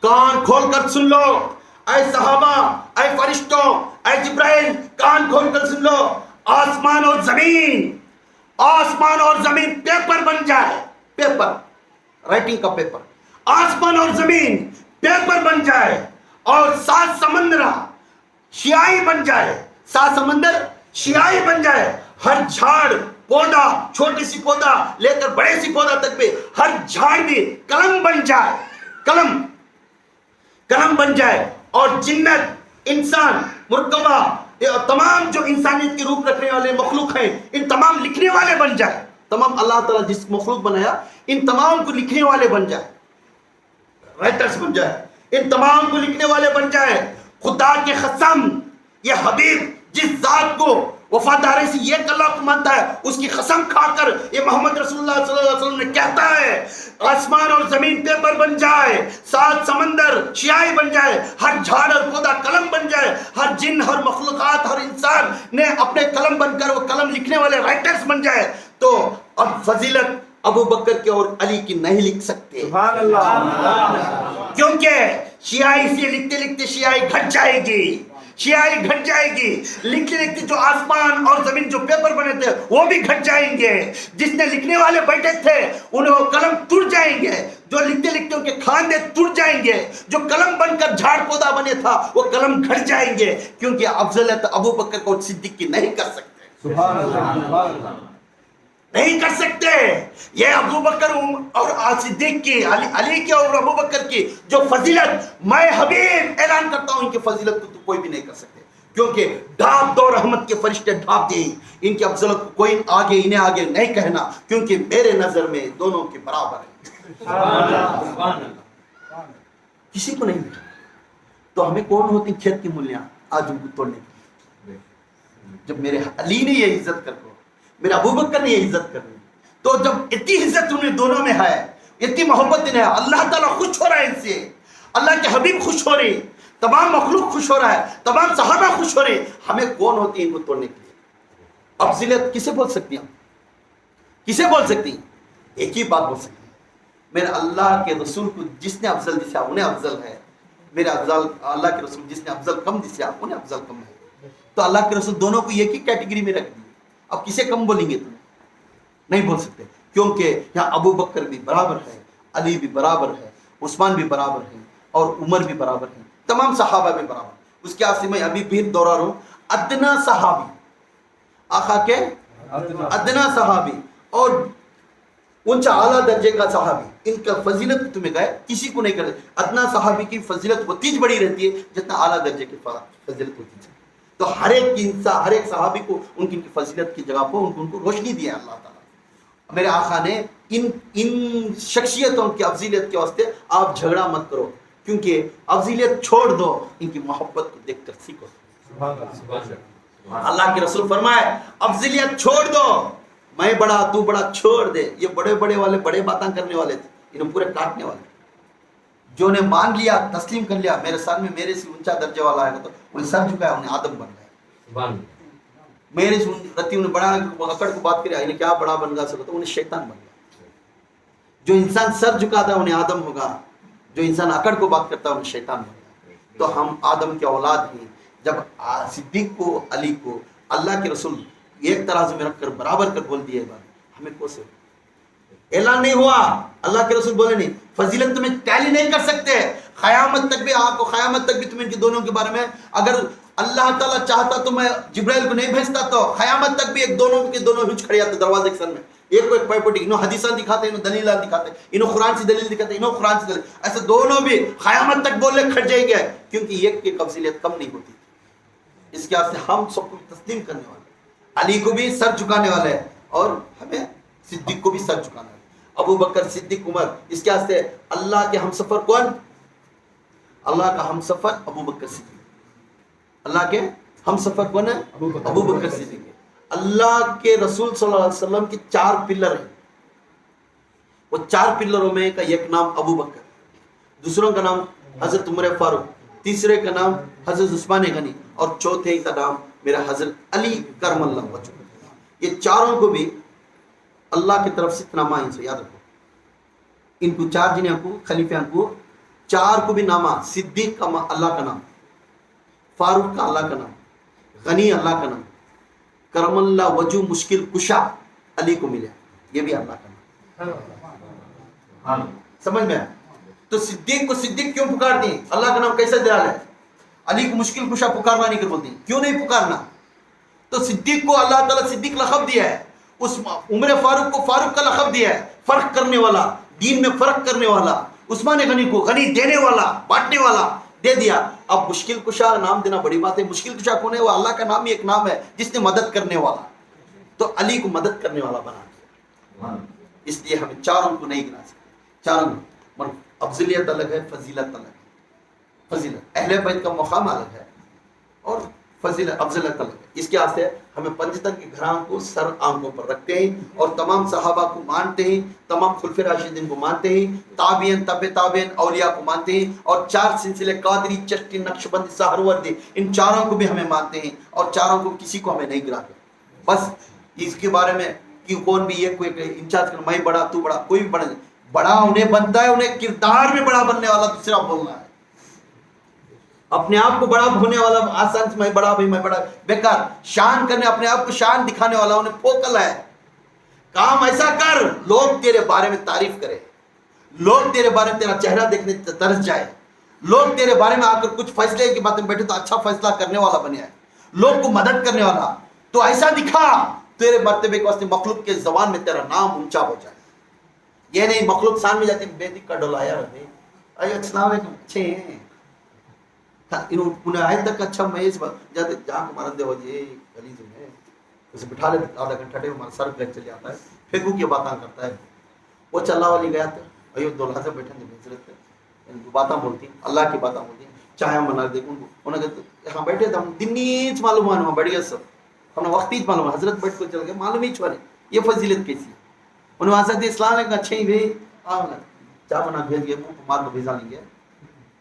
کان کھول کر سن لو اے صحابہ، اے فرشتوں، اے جبرائیل، کان کھول کر سن لو. آسمان اور زمین پیپر بن جائے. پیپر، رائٹنگ کا پیپر. آسمان اور زمین پیپر بن جائے اور 7 سمندر شیائی بن جائے. 7 سمندر شیائی بن جائے. ہر جھاڑ پودا، چھوٹی سی پودا لے کر بڑے سی پودا تک بھی ہر جھاڑ بھی قلم بن جائے. قلم بن جائے. اور جنت، انسان، مرکبہ، تمام جو انسانیت کی روپ رکھنے والے مخلوق ہیں ان تمام لکھنے والے بن جائے. تمام اللہ تعالیٰ جس مخلوق بنایا ان تمام کو لکھنے والے بن جائے، رائٹرز بن جائے، ان تمام کو لکھنے والے بن جائے. خدا کے قسم یہ حبیب جس ذات کو وفاداری سے یہ اللہ کو مانتا ہے اس کی قسم کھا کر یہ محمد رسول اللہ صلی اللہ علیہ وسلم نے کہتا ہے آسمان اور زمین پیپر بن جائے، 7 سمندر شیائی بن جائے، ہر جھاڑ اور پودا قلم بن جائے، ہر جن، ہر مخلوقات، ہر انسان نے اپنے قلم بن کر وہ قلم لکھنے والے رائٹرز بن جائے. تو اب فضیلت ابو بکر کے اور علی کی نہیں لکھ سکتے. سبحان اللہ. کیونکہ شیائی سے لکھتے لکھتے شیائی گھٹ جائے گی. لکھتے لکھتے جو آسمان اور زمین جو پیپر بنے تھے وہ بھی گھٹ جائیں گے. جس نے لکھنے والے بیٹھے تھے انہیں وہ قلم ٹوٹ جائیں گے. جو لکھتے لکھتے ان کے کھاندے ٹوٹ جائیں گے. جو قلم بن کر جھاڑ پودا بنے تھا وہ قلم گھٹ جائیں گے. کیونکہ افضلیت ابو بکر کو صدیق کی نہیں کر سکتے. سبحان اللہ. نہیں کر سکتے. یہ ابو بکر اور صدیق کی، علی کی اور ابو بکر کی جو فضیلت میں حبیب اعلان کرتا ہوں ان کی فضیلت کو تو کوئی بھی نہیں کر سکتے. کیونکہ ڈھانپ دو رحمت کے فرشتے ڈھانپ دیں. ان کی افضلت کو کوئی انہیں آگے نہیں کہنا کیونکہ میرے نظر میں دونوں کے برابر ہے. کسی کو نہیں ملا. تو ہمیں کون ہوتی کھیت کی مولیاں آج ان کو توڑنے کی؟ جب میرے علی نے یہ عزت کر کو، میرے ابو بکر نے یہ عزت کرنی، تو جب اتنی عزت انہیں دونوں میں ہے، اتنی محبت انہیں ہے، اللہ تعالیٰ خوش ہو رہا ہے ان سے، اللہ کے حبیب خوش ہو رہے، تمام مخلوق خوش ہو رہا ہے، تمام صحابہ خوش ہو رہے، ہمیں کون ہوتی ہے ان کو توڑنے کے لیے؟ افضلیت کسے بول سکتی ہیں؟ کسے بول سکتی ہیں؟ ایک ہی بات بول سکتی ہیں، میرے اللہ کے رسول کو جس نے افضل دیا انہیں افضل ہے. میرے اللہ کے رسول جس نے افضل کم دیا انہیں افضل کم ہے. تو اللہ کے رسول دونوں کو ایک ہی کیٹیگری میں رکھ دی. اب کسے کم بولیں گے؟ تم نہیں بول سکتے کیونکہ یہاں ابو بکر بھی برابر ہے، علی بھی برابر ہے، عثمان بھی برابر ہے اور عمر بھی برابر ہے، تمام صحابہ بھی برابر. اس کے آخر میں ابھی پھر دوہرا رہا ہوں، ادنا صحابی، آقا کے ادنا صحابی اور اونچا اعلیٰ درجے کا صحابی، ان کا فضیلت تمہیں گئے کسی کو نہیں کرتے. ادنا صحابی کی فضیلت اتنی بڑی رہتی ہے جتنا اعلیٰ درجے کی فضیلت ہوتی ہے. تو ہر ایک صحابی کو ان کی فضیلت کی جگہ پر ان کو روشنی دیا اللہ تعالیٰ. میرے آقا نے ان شخصیتوں کی افضیلیت کے واسطے آپ جھگڑا مت کرو کیونکہ افضیلیت چھوڑ دو، ان کی محبت کو دیکھ کر سیکھو. اللہ کے رسول فرمائے افضیلیت چھوڑ دو، میں بڑا تو بڑا چھوڑ دے. یہ بڑے والے بڑے باتیں کرنے والے تھے، انہیں پورے کاٹنے والے. جو نے مان لیا، تسلیم کر لیا میرے سامنے میں میرے سے اونچا درجے والا ہے تو انہیں سر جھکایا، انہیں آدم بن گیا. میرے سے رتی انہیں بڑا اکڑ کو بات کرے انہیں کیا بڑا بن گا سکتا، انہیں شیطان بن گیا. جو انسان سر جھکاتا ہے انہیں آدم ہوگا، جو انسان اکڑ کو بات کرتا ہے انہیں شیطان بن گیا. تو ہم آدم کے اولاد ہیں. جب صدیق کو، علی کو اللہ کے رسول ایک ترازو میں رکھ کر برابر کر بول دیے بات، ہمیں کو سے اعلان نہیں ہوا اللہ کے رسول بولے نہیں فضیلت تمہیں ٹیلی نہیں کر سکتے، قیامت تک بھی آپ کو، قیامت تک بھی تمہیں ان کے دونوں کے بارے میں اگر اللہ تعالیٰ چاہتا تو میں جبرائیل کو نہیں بھیجتا، تو قیامت تک بھی ایک دونوں کے دونوں ہچ کھڑے آتے دروازے کے سامنے، ایک کو ایک پائے پوٹی، انہوں حدیثاں دکھاتے، انہوں دلیلہ دکھاتے، انہوں قرآن سے دلیل دکھاتے، انہوں قرآن سے دلیل، ایسے دونوں بھی قیامت تک بولے کھڑ جائیں گے، کیونکہ ایک کی فضیلت کم نہیں ہوتی۔ اس کے واسطے ہم سب کو تسلیم کرنے والے، علی کو بھی سر جھکانے والے ہیں اور ہمیں صدیق کو بھی سر جھکانا ہے، ابو بکر صدیق عمر۔ اس کے واسطے اللہ کے ہم سفر کون؟ اللہ کا ہم سفر ابو بکر صدیق۔ اللہ کے ہم سفر کون ہے؟ ابو بکر صدیق۔ اللہ کے رسول صلی اللہ علیہ وسلم کی 4 پلر ہیں، وہ 4 پلروں میں کا ایک نام ابو بکر، دوسروں کا نام حضرت عمر فاروق، تیسرے کا نام حضرت عثمان غنی، اور چوتھے کا نام میرا حضرت علی کرم اللہ وجہ۔ یہ چاروں کو بھی اللہ کی طرف سے نامہ، ان سے یاد رکھو، ان کو 4 جنہیں کو خلیفہ کو 4 کو بھی نامہ، صدیق کا اللہ کا نام، فاروق کا اللہ کا نام، غنی اللہ کا نام، کرم اللہ وجہ مشکل کشا علی کو ملے، یہ بھی اللہ کا نام۔ سمجھ میں؟ تو صدیق کو صدیق کیوں پکارتی ہیں؟ اللہ کا نام کیسے دلال ہے؟ علی کو مشکل کشا پکارنا نہیں کر بولتی، کیوں نہیں پکارنا؟ تو صدیق کو اللہ تعالیٰ صدیق لقب دیا ہے، اس عمر فاروق کو فاروق کا لقب دیا ہے، فرق کرنے والا، دین میں فرق کرنے والا، عثمان غنی کو غنی دینے والا، بانٹنے والا دے دیا۔ اب مشکل کشا نام دینا بڑی بات ہے، مشکل کشا کون ہے؟ وہ اللہ کا نام ہی ایک نام ہے جس نے مدد کرنے والا، تو علی کو مدد کرنے والا بنا دیا۔ اس لیے ہمیں چاروں کو نہیں گنا سکتے، چاروں کو افضلیت الگ ہے، فضیلت الگ ہے، فضیلت اہل بیت کا مقام الگ ہے اور فضیلت افضلیت الگ ہے۔ اس کے واسطے ہمیں پنجتن کے گھران کو سر آنکھوں پر رکھتے ہیں اور تمام صحابہ کو مانتے ہیں، تمام خلفۂ راشدین کو مانتے ہیں، تابعین تبع تابعین اولیاء کو مانتے ہیں، اور 4 سلسلے قادری چشتی نقشبندی سہروردی ان چاروں کو بھی ہمیں مانتے ہیں، اور چاروں کو کسی کو ہمیں نہیں گراتے۔ بس اس کے بارے میں کہ کون بھی یہ کوئی انچارج کرنا، میں بڑا تو بڑا، کوئی بھی بڑا نہیں، بڑا انہیں بنتا ہے، انہیں کردار میں بڑا بننے والا دوسرا بولنا ہے، اپنے آپ کو بڑا ہونے والا آسان سے میں بڑا بھی میں بڑا، بیکار شان کرنے، اپنے آپ کو شان دکھانے والا انہیں پوکل ہے۔ کام ایسا کر لوگ تیرے بارے میں تعریف کرے، لوگ تیرے بارے میں تیرا چہرہ دیکھنے ترس جائے، لوگ تیرے بارے میں آ کر کچھ فیصلے کی باتیں بیٹھے تو اچھا فیصلہ کرنے والا بنے ہے، لوگ کو مدد کرنے والا، تو ایسا دکھا تیرے مرتبے کے واسطے مخلوق کے زبان میں تیرا نام اونچا ہو جائے۔ یہ نہیں مخلوق سامنے جاتی بیدی کا ڈولایا رہے، السلام علیکم، اچھے ہیں انہیں آئے تک اچھا میں جاتے جہاں کو مارندے ہو جائے گلی میں اسے بٹھا لیتے، آدھا گھنٹہ ٹے ہمارا سر بیٹھ چلے آتا ہے، پھیکو کی باتاں کرتا ہے، وہ چلا والی گیا تھا ایو دولہا سے بیٹھے بھیج رہتے ان کو باتاں بولتی، اللہ کی باتاں بولتی، چاہے ہم بنا دیکھ ان کو، انہوں نے کہتے یہاں بیٹھے تھے ہم دن نیچ معلوم ہے بڑھ گیا سب، ہم نے وقت ہی معلوم ہے، حضرت بیٹھ کو چل گئے معلوم ہی چھوڑے یہ فضیلت کیسی ہے۔ انہوں نے وہاں سے اسلام نے کہا اچھے ہی بھائی چاہ بنا بھیج گئے منہ مار کو بھیجا لیں گے،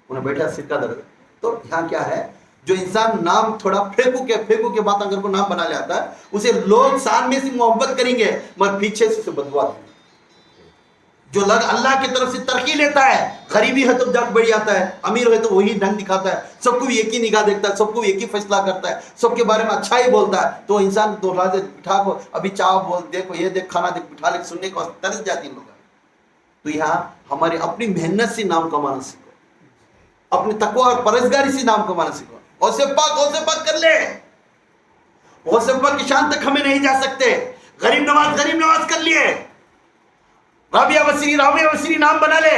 انہیں بیٹھا سکہ درد۔ تو یہاں کیا ہے، جو انسان نام تھوڑا پھینکو کے بات اگر کو نام بنا لیاتا ہے، اسے لوگ سامنے سے محبت کریں گے مگر پیچھے سے اسے بدوا دیں گے۔ جو لگ اللہ کی طرف سے ترقی لیتا ہے، غریبی ہے تو جگ بڑھ جاتا ہے، امیر ہے تو وہی ڈھنگ دکھاتا ہے، سب کو ایک ہی نگاہ دیکھتا ہے، سب کو ایک ہی فیصلہ کرتا ہے، سب کے بارے میں اچھا ہی بولتا ہے، تو انسان دوہرا سے بٹھا کو ابھی چاہ بول دیکھو یہ دیکھ کھانا دیکھ بٹھا لے سننے کو ترس جاتی ہیں لوگ۔ تو یہاں ہماری اپنی محنت سے نام کمانا سیکھو، اپنی تقوی اور پرہیزگاری سے نام کمانا سیکھو، غوث پاک کر لے، غوث پاک کی شان تک ہمیں نہیں جا سکتے، غریب نواز کر لیے، رابعہ وسیری نام بنا لے،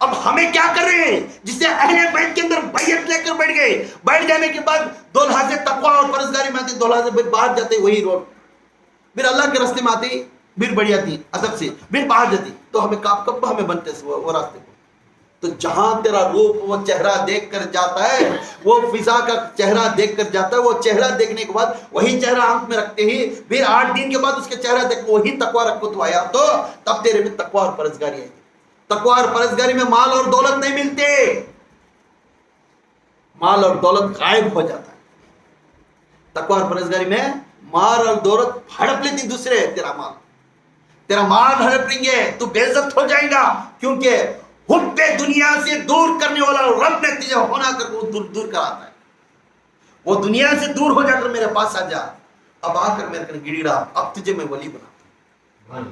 اب ہمیں کیا کر رہے ہیں جس سے اہل بیت کے اندر بیعت لے کر بیٹھ گئے، بیٹھ جانے کے بعد دو لحاظ تقوی اور پرہیزگاری میں آتے، دو لحاظ باہر جاتے وہی روڈ، پھر اللہ کے راستے میں آتے پھر بڑھ جاتی ادب سے، پھر باہر جاتی، تو ہمیں کب ہمیں بنتے وہ راستے کو۔ تو جہاں تیرا روپ وہ چہرہ دیکھ کر جاتا ہے، وہ فضا کا چہرہ دیکھ کر جاتا ہے، وہ چہرہ دیکھنے کے بعد وہی چہرہ آنکھ میں رکھتے ہی پھر 8 دن کے بعد اس کے چہرہ دیکھ وہی تقوی رکھو تو آیا، تو تب تیرے میں تقوی اور پرہیزگاری آئی۔ تقوی اور پرہیزگاری میں مال اور دولت نہیں ملتے، مال اور دولت غائب ہو جاتا ہے۔ تقوی اور پرہیزگاری میں مال اور دولت ہڑپ لیتی دوسرے، تیرا مال ہڑپ لیں گے تو بے عزت ہو جائے گا، کیونکہ حب دنیا سے دور کرنے والا رب نے تجھے ہونا کر وہ دور کراتا ہے۔ وہ دنیا سے دور ہو جا کر میرے پاس آ جا، اب آ کر میرے کن گڑی رہا، اب تجھے میں ولی بناتا ہوں،